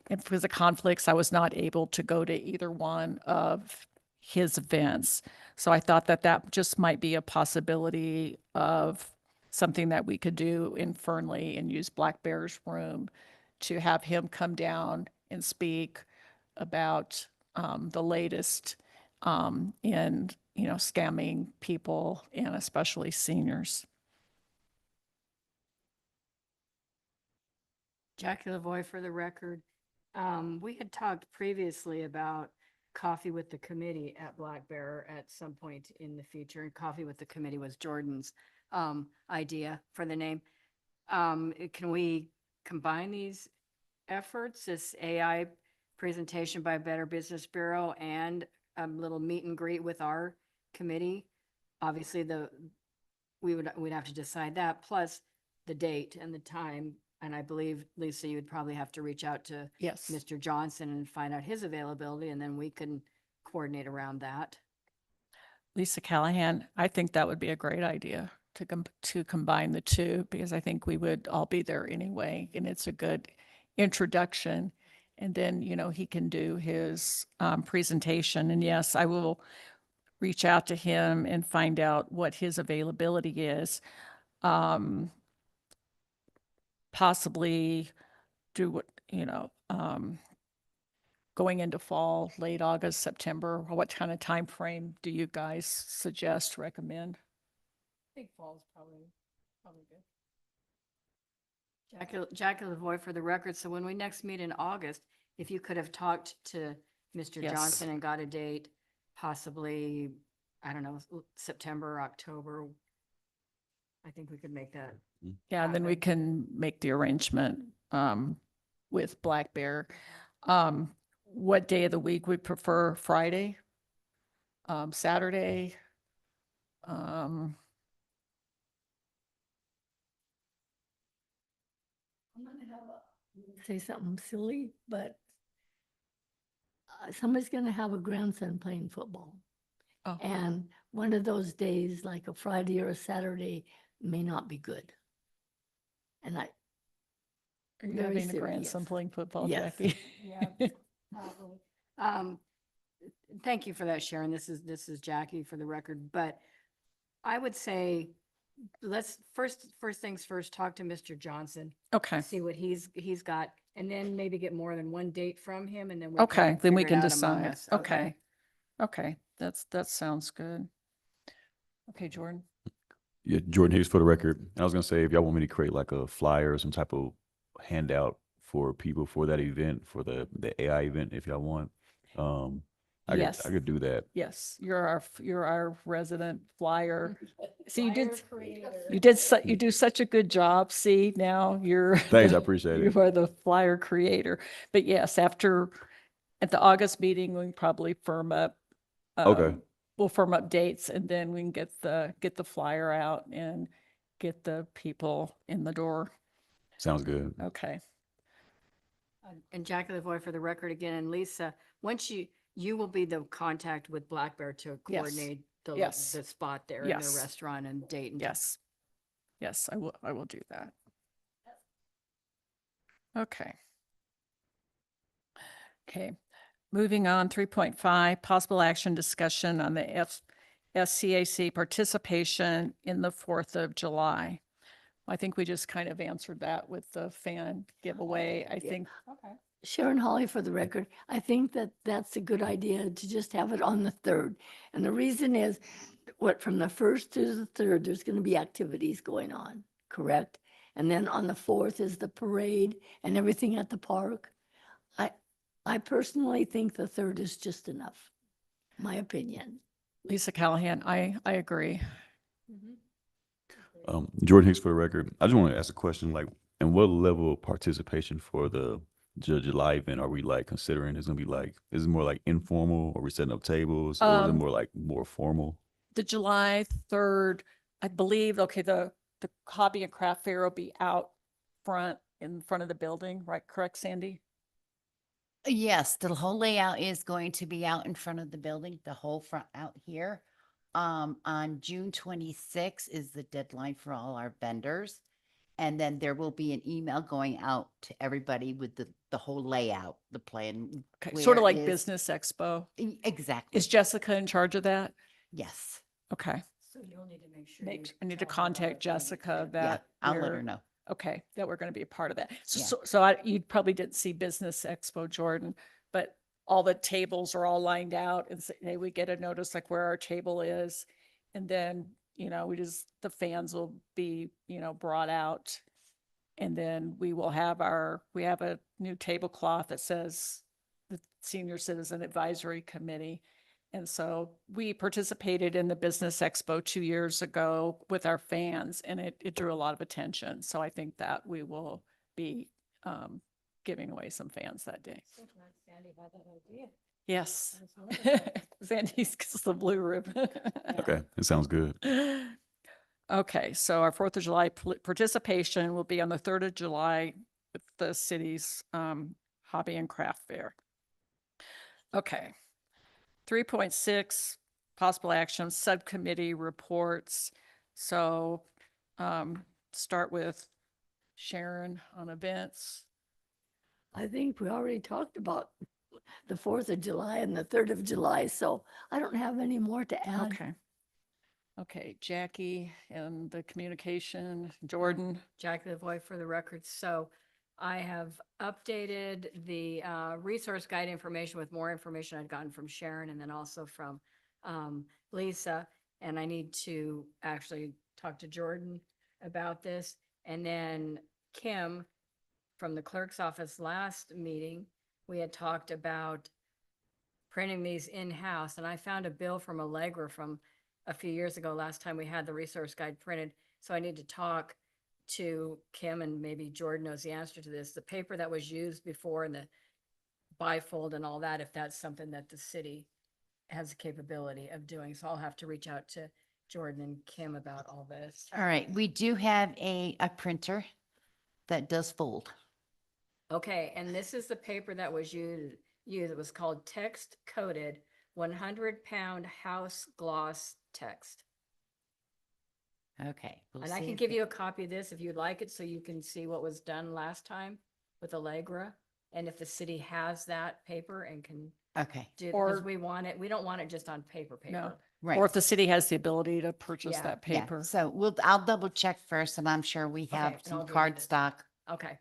And because of conflicts, I was not able to go to either one of his events. So I thought that just might be a possibility of something that we could do in Fernley and use Black Bear's room to have him come down and speak about the latest in, scamming people and especially seniors. Jackie Lavoy for the record. We had talked previously about coffee with the committee at Black Bear at some point in the future, and coffee with the committee was Jordan's idea for the name. Can we combine these efforts, this AI presentation by Better Business Bureau and a little meet and greet with our committee? Obviously, we'd have to decide that, plus the date and the time. And I believe, Lisa, you'd probably have to reach out to Yes. Mr. Johnson and find out his availability, and then we can coordinate around that. Lisa Callahan, I think that would be a great idea to combine the two, because I think we would all be there anyway, and it's a good introduction. And then, he can do his presentation. And yes, I will reach out to him and find out what his availability is. Possibly do what, going into fall, late August, September. What kind of time frame do you guys suggest, recommend? I think fall's probably good. Jackie Lavoy for the record. So when we next meet in August, if you could have talked to Mr. Yes. Johnson and got a date, possibly, I don't know, September, or October, I think we could make that. Yeah, and then we can make the arrangement with Black Bear. What day of the week we prefer? Friday? Saturday? I'm gonna say something silly, but somebody's gonna have a grandson playing football. Oh. And one of those days, like a Friday or a Saturday, may not be good. And Are you very having a serious. grandson playing football, Yes. Jackie? Yeah, probably. Thank you for that, Sharon. This is Jackie for the record, but I would say, let's first things first, talk to Mr. Johnson, Okay, see what he's got, and then maybe get more than one date from him, and then we can okay, then we figure it can out among decide. us, Okay. Okay, that sounds good. Okay, Jordan? Yeah, Jordan Hicks for the record. I was gonna say, if y'all want me to create like a flyer or some type of handout for people for that event, for the AI event, if y'all want, I Yes. could do that. Yes, you're our resident flyer. See, you do such a good job. See, now you're. Thanks, I appreciate it. You are the flyer creator. But yes, at the August meeting, we can probably firm up. Okay. We'll firm up dates, and then we can get the flyer out and get the people in the door. Sounds good. Okay. And Jackie Lavoy for the record again, and Lisa, once you will be the contact with Black Bear to Yes. coordinate Yes. the spot there in their Yes. restaurant and date. And Yes. Yes, I will do that. Okay. Okay, moving on, 3.5, possible action discussion on the SCAC participation in the 4th of July. I think we just kind of answered that with the fan giveaway. I think. Okay. Sharon Holly for the record, I think that that's a good idea to just have it on the 3rd. And the reason is, from the 1st to the 3rd, there's going to be activities going on, correct? And then on the 4th is the parade and everything at the park. I personally think the 3rd is just enough, my opinion. Lisa Callahan, I agree. Jordan Hicks for the record. I just want to ask a question, like, and what level of participation for the July event are we like considering? Is it gonna be like, is it more like informal, or we setting up tables, or is it more like more formal? The July 3rd, I believe, okay, the hobby and craft fair will be out front, in front of the building, right? Correct, Sandy? Yes, the whole layout is going to be out in front of the building, the whole front out here. On June 26th is the deadline for all our vendors. And then there will be an email going out to everybody with the whole layout, the plan. Okay, sort of where like is- Business Expo. Exactly. Is Jessica in charge of that? Yes. Okay. So you'll need to make sure. I need to contact Jessica Yeah, that. I'll let we're- her know. Okay, that we're going to be a part of that. Yeah. So you probably didn't see Business Expo, Jordan, but all the tables are all lined out and say, we get a notice like where our table is. And then, the fans will be, brought out. And then we have a new tablecloth that says the Senior Citizen Advisory Committee. And so we participated in the Business Expo 2 years ago with our fans, and it drew a lot of attention. So I think that we will be giving away some fans that day. Sandy had that idea. Yes. That's wonderful. Sandy's gets the blue ribbon. Okay, it sounds good. Okay, so our 4th of July participation will be on the 3rd of July with the city's hobby and craft fair. Okay. 3.6, possible action, subcommittee reports. So start with Sharon on events. I think we already talked about the 4th of July and the 3rd of July, so I don't have any more to add. Okay. Okay, Jackie and the communication, Jordan. Jackie Lavoy for the record. So I have updated the resource guide information with more information I'd gotten from Sharon and then also from Lisa. And I need to actually talk to Jordan about this. And then Kim from the clerk's office last meeting, we had talked about printing these in-house. And I found a bill from Allegra from a few years ago, last time we had the resource guide printed. So I need to talk to Kim, and maybe Jordan knows the answer to this. The paper that was used before and the bifold and all that, if that's something that the city has the capability of doing. So I'll have to reach out to Jordan and Kim about all this. All right, we do have a printer that does fold. Okay, and this is the paper that was used. It was called text coated 100-pound house gloss text. Okay. we'll And I see can if give it- you a copy of this if you'd like it, so you can see what was done last time with Allegra. And if the city has that paper and can Okay, do, because Or- we want it, we don't want it just on paper. No. right. Or if the city has the ability to purchase Yeah, that Yeah, paper. so I'll double check first, and I'm sure we Okay, have and some I'll do card this. stock, Okay,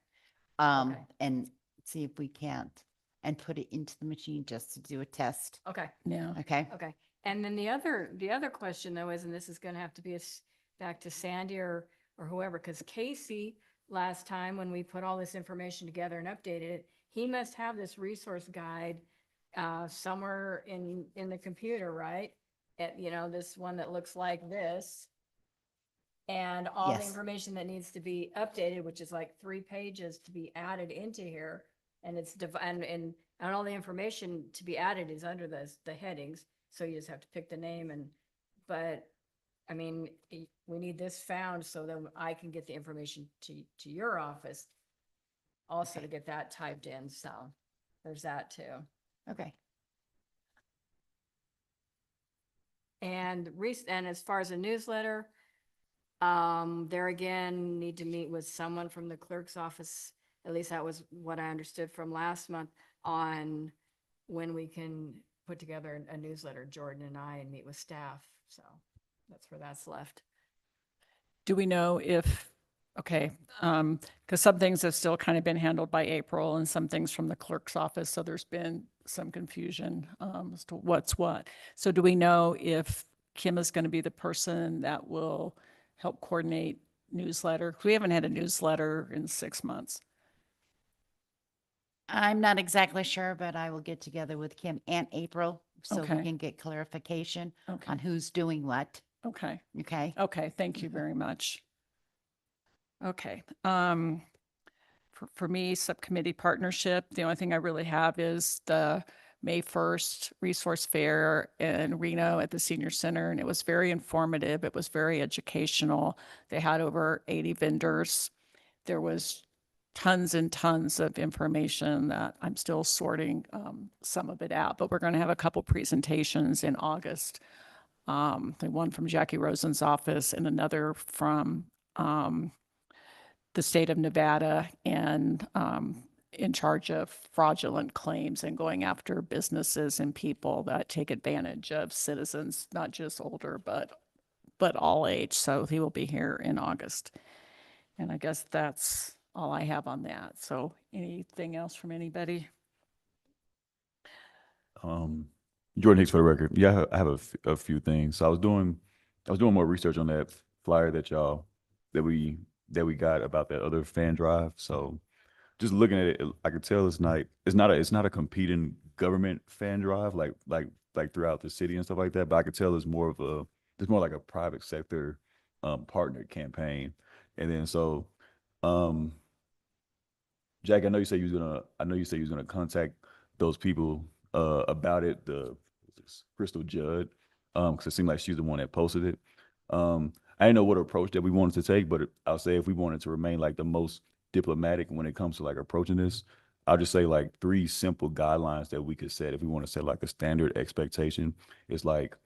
okay. and see if we can't, and put it into the machine just to do a test. okay, Yeah. Okay? okay. And then the other question though is, and this is gonna have to be back to Sandy or whoever, because Casey, last time when we put all this information together and updated it, he must have this resource guide somewhere in the computer, right? This one that looks like this. And all the Yes. information that needs to be updated, which is like 3 pages to be added into here. And it's and all the information to be added is under the headings. So you just have to pick the name but I mean, we need this found so that I can get the information to your office. Also to get that typed in. So there's that too. Okay. And as far as a newsletter, there again, need to meet with someone from the clerk's office. At least that was what I understood from last month on when we can put together a newsletter, Jordan and I, and meet with staff. So that's where that's left. Do we know if, okay, because some things have still kind of been handled by April and some things from the clerk's office. So there's been some confusion as to what's what. So do we know if Kim is going to be the person that will help coordinate newsletter? We haven't had a newsletter in 6 months. I'm not exactly sure, but I will get together with Kim and April so Okay. we can get clarification Okay. on who's doing what. Okay. Okay? Okay. Thank you very much. Okay. For me, subcommittee partnership, the only thing I really have is the May 1st resource fair in Reno at the Senior Center. And it was very informative. It was very educational. They had over 80 vendors. There was tons and tons of information that I'm still sorting some of it out, but we're going to have a couple presentations in August. The one from Jackie Rosen's office and another from the state of Nevada, and in charge of fraudulent claims and going after businesses and people that take advantage of citizens, not just older, but all age. So he will be here in August. And I guess that's all I have on that. So anything else from anybody? Jordan Hicks for the record. Yeah, I have a few things. So I was doing more research on that flyer that we got about that other fan drive. So just looking at it, I could tell it's not a competing government fan drive like throughout the city and stuff like that. But I could tell it's more like a private sector partnered campaign. And then so um Jack, I know you said you was gonna contact those people about it, Crystal Judd, because it seemed like she's the one that posted it. I didn't know what approach that we wanted to take, but I'll say if we wanted to remain like the most diplomatic when it comes to like approaching this, I'll just say like 3 simple guidelines that we could set if we want to set like a standard expectation. It's like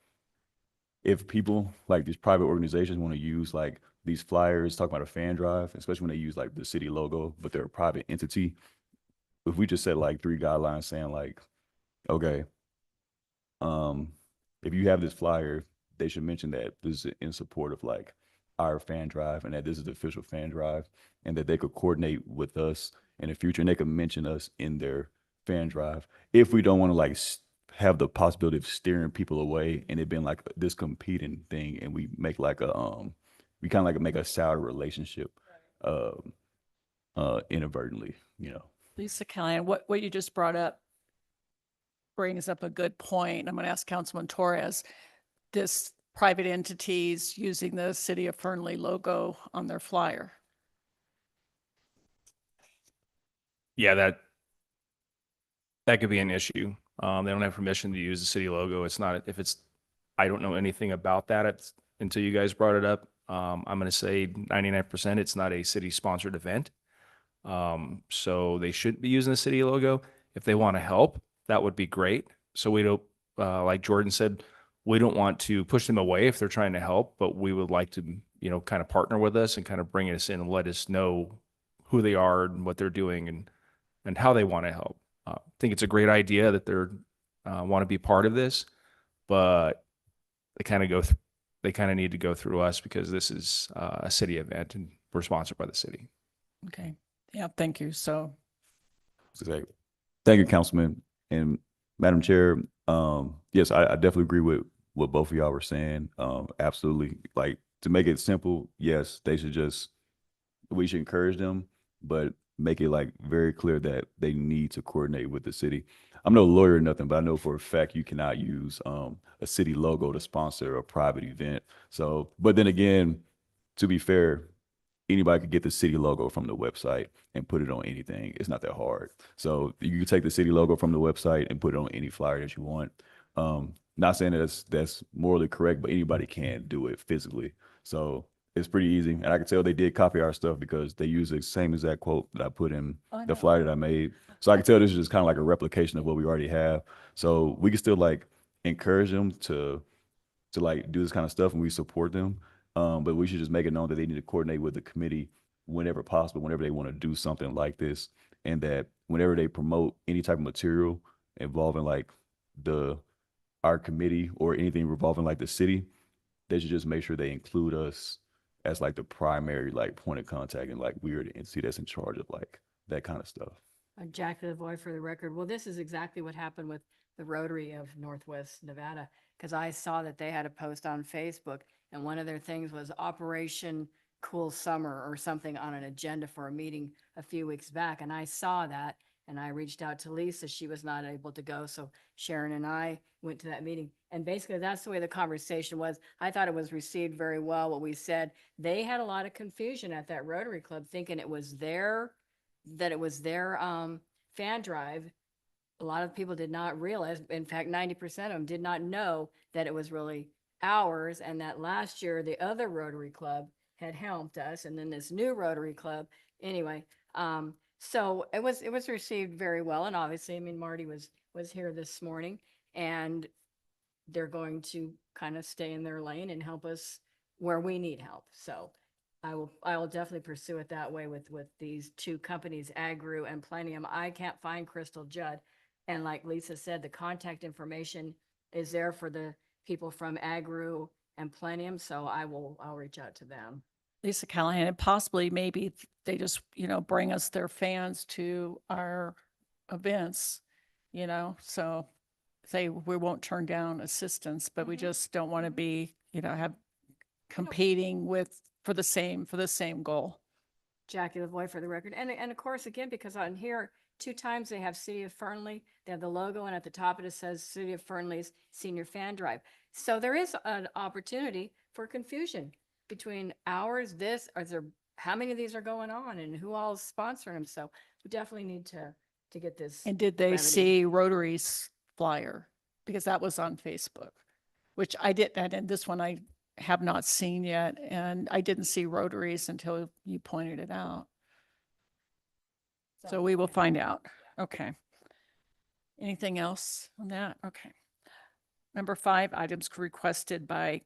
if people like these private organizations want to use like these flyers, talk about a fan drive, especially when they use like the city logo, but they're a private entity. If we just set like 3 guidelines saying like, okay, um, if you have this flyer, they should mention that this is in support of like our fan drive and that this is the official fan drive and that they could coordinate with us in the future and they could mention us in their fan drive. If we don't want to like have the possibility of steering people away and it being like this competing thing and we make like we kind of like make a sour relationship inadvertently, you know. Lisa Callahan, what you just brought up brings up a good point. I'm going to ask Councilman Torres, this private entities using the City of Fernley logo on their flyer. Yeah, that could be an issue. They don't have permission to use the city logo. It's not, if it's, I don't know anything about that until you guys brought it up. I'm going to say 99% it's not a city sponsored event. So they shouldn't be using the city logo. If they want to help, that would be great. So we don't, like Jordan said, we don't want to push them away if they're trying to help, but we would like to, you know, kind of partner with us and kind of bring us in and let us know who they are and what they're doing and how they want to help. I think it's a great idea that they're want to be part of this, but they kind of need to go through us because this is a city event and we're sponsored by the city. Okay. Yeah, thank you. So Exactly. Thank you, Councilman and Madam Chair. Yes, I definitely agree with what both of y'all were saying. Absolutely. Like to make it simple, yes, we should encourage them, but make it like very clear that they need to coordinate with the city. I'm no lawyer or nothing, but I know for a fact you cannot use a city logo to sponsor a private event. So, but then again, to be fair, anybody could get the city logo from the website and put it on anything. It's not that hard. So you can take the city logo from the website and put it on any flyer that you want. Not saying that that's morally correct, but anybody can do it physically. So it's pretty easy. And I can tell they did copy our stuff because they use the same exact quote that I put in the flyer that I made. So I can tell this is just kind of like a replication of what we already have. So we can still like encourage them to like do this kind of stuff and we support them. But we should just make it known that they need to coordinate with the committee whenever possible, whenever they want to do something like this. And that whenever they promote any type of material involving like our committee or anything revolving like the city, they should just make sure they include us as like the primary like point of contact and like we're the entity that's in charge of like that kind of stuff. Jack Lavoy for the record. Well, this is exactly what happened with the Rotary of Northwest Nevada, because I saw that they had a post on Facebook and one of their things was Operation Cool Summer or something on an agenda for a meeting a few weeks back. And I saw that and I reached out to Lisa. She was not able to go. So Sharon and I went to that meeting. And basically that's the way the conversation was. I thought it was received very well, what we said. They had a lot of confusion at that Rotary Club thinking it was their fan drive. A lot of people did not realize, in fact, 90% of them did not know that it was really ours. And that last year, the other Rotary Club had helped us. And then this new Rotary Club, anyway. So it was received very well. And obviously, I mean, Marty was here this morning and they're going to kind of stay in their lane and help us where we need help. So I will definitely pursue it that way with these 2 companies, Agru and Plenium. I can't find Crystal Judd. And like Lisa said, the contact information is there for the people from Agru and Plenium. So I'll reach out to them. Lisa Callahan, and possibly maybe they just, bring us their fans to our events, so say we won't turn down assistance, but we Mhm. just don't want to be, have competing for the same goal. Jackie Lavoy for the record. And of course, again, because on here, 2 times they have City of Fernley, they have the logo, and at the top it says City of Fernley's Senior Fan Drive. So there is an opportunity for confusion between ours, this, or there, how many of these are going on and who all is sponsoring them. So we definitely need to get this. And did they remedied. see Rotary's flyer? Because that was on Facebook, which I didn't, and this one I have not seen yet. And I didn't see Rotary's until you pointed it out. So we will find out. Okay. Anything else on that? Okay. Number 5, items requested by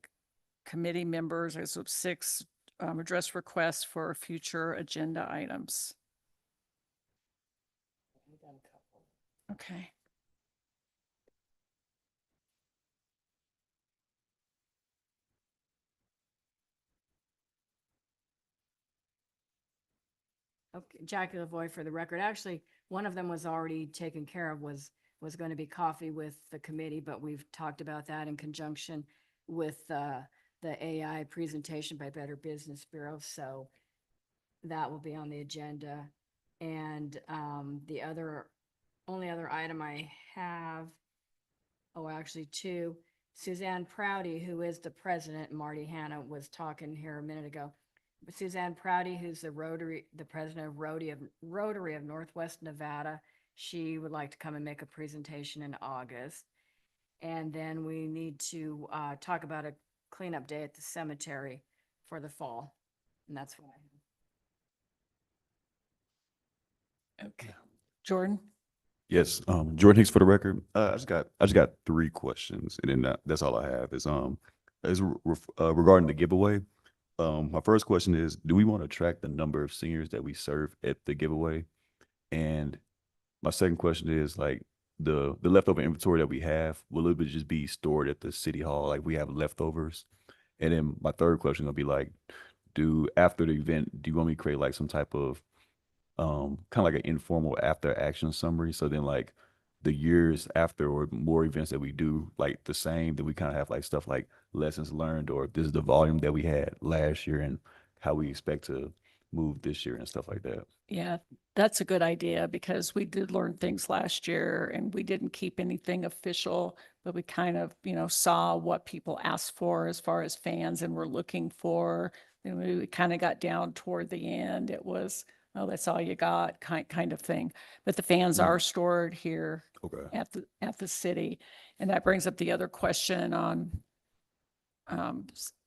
committee members as of 6, address requests for future agenda items. Okay. Okay, Jackie Lavoy for the record. Actually, one of them was already taken care of, was going to be coffee with the committee, but we've talked about that in conjunction with the AI presentation by Better Business Bureau. So that will be on the agenda. And the only other item I have, oh, actually 2, Suzanne Prouty, who is the president, Marty Hanna was talking here a minute ago. Suzanne Prouty, who's the president of Rotary of Northwest Nevada, she would like to come and make a presentation in August. And then we need to talk about a cleanup day at the cemetery for the fall. And that's what I have. Okay. Jordan? Yes, Jordan Hicks for the record. I just got 3 questions, and then that's all I have. Regarding the giveaway. My first question is, do we want to track the number of seniors that we serve at the giveaway? And my second question is, like, the leftover inventory that we have, will it just be stored at the city hall, like we have leftovers? And then my third question will be like, after the event, do you want me to create like some type of kind of like an informal after action summary? So then like the years after or more events that we do like the same, then we kind of have like stuff like lessons learned, or this is the volume that we had last year and how we expect to move this year and stuff like that. Yeah, that's a good idea because we did learn things last year and we didn't keep anything official, but we kind of, saw what people asked for as far as fans and were looking for. And we kind of got down toward the end. It was, oh, that's all you got kind of thing. But the fans are stored here Okay. at the city. And that brings up the other question on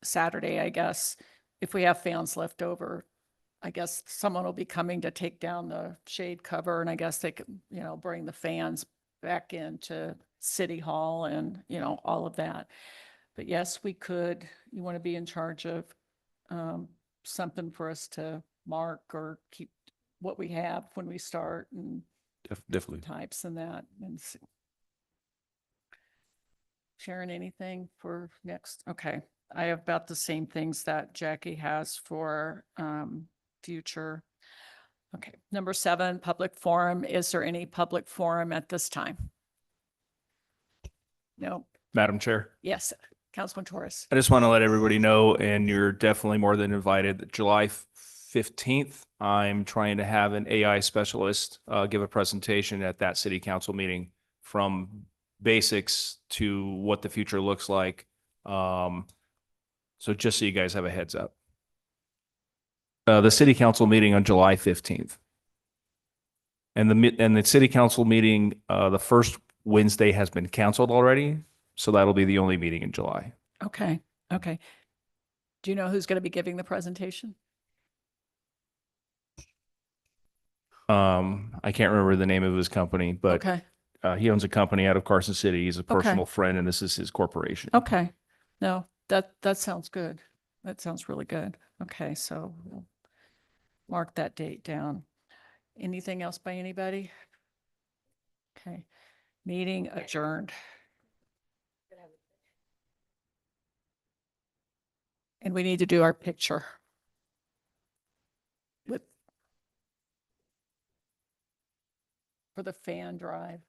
Saturday, I guess. If we have fans left over, I guess someone will be coming to take down the shade cover, and I guess they could, bring the fans back into City Hall and, all of that. But yes, we could. You want to be in charge of something for us to mark or keep what we have when we start and Definitely. types and that. And Sharon, anything for next? Okay. I have about the same things that Jackie has for future. Okay. Number 7, public forum. Is there any public forum at this time? No. Madam Chair, Yes. Councilman Torres. I just want to let everybody know, and you're definitely more than invited, that July 15th, I'm trying to have an AI specialist give a presentation at that city council meeting, from basics to what the future looks like. So just so you guys have a heads up. The city council meeting on July 15th. And the city council meeting, the first Wednesday has been canceled already. So that'll be the only meeting in July. Okay. Okay. Do you know who's going to be giving the presentation? I can't remember the name of his company, but Okay. he owns a company out of Carson City. He's a personal friend, and this is his corporation. Okay. No, that sounds good. That sounds really good. Okay. So we'll mark that date down. Anything else by anybody? Okay. Meeting adjourned. And we need to do our picture for the fan drive.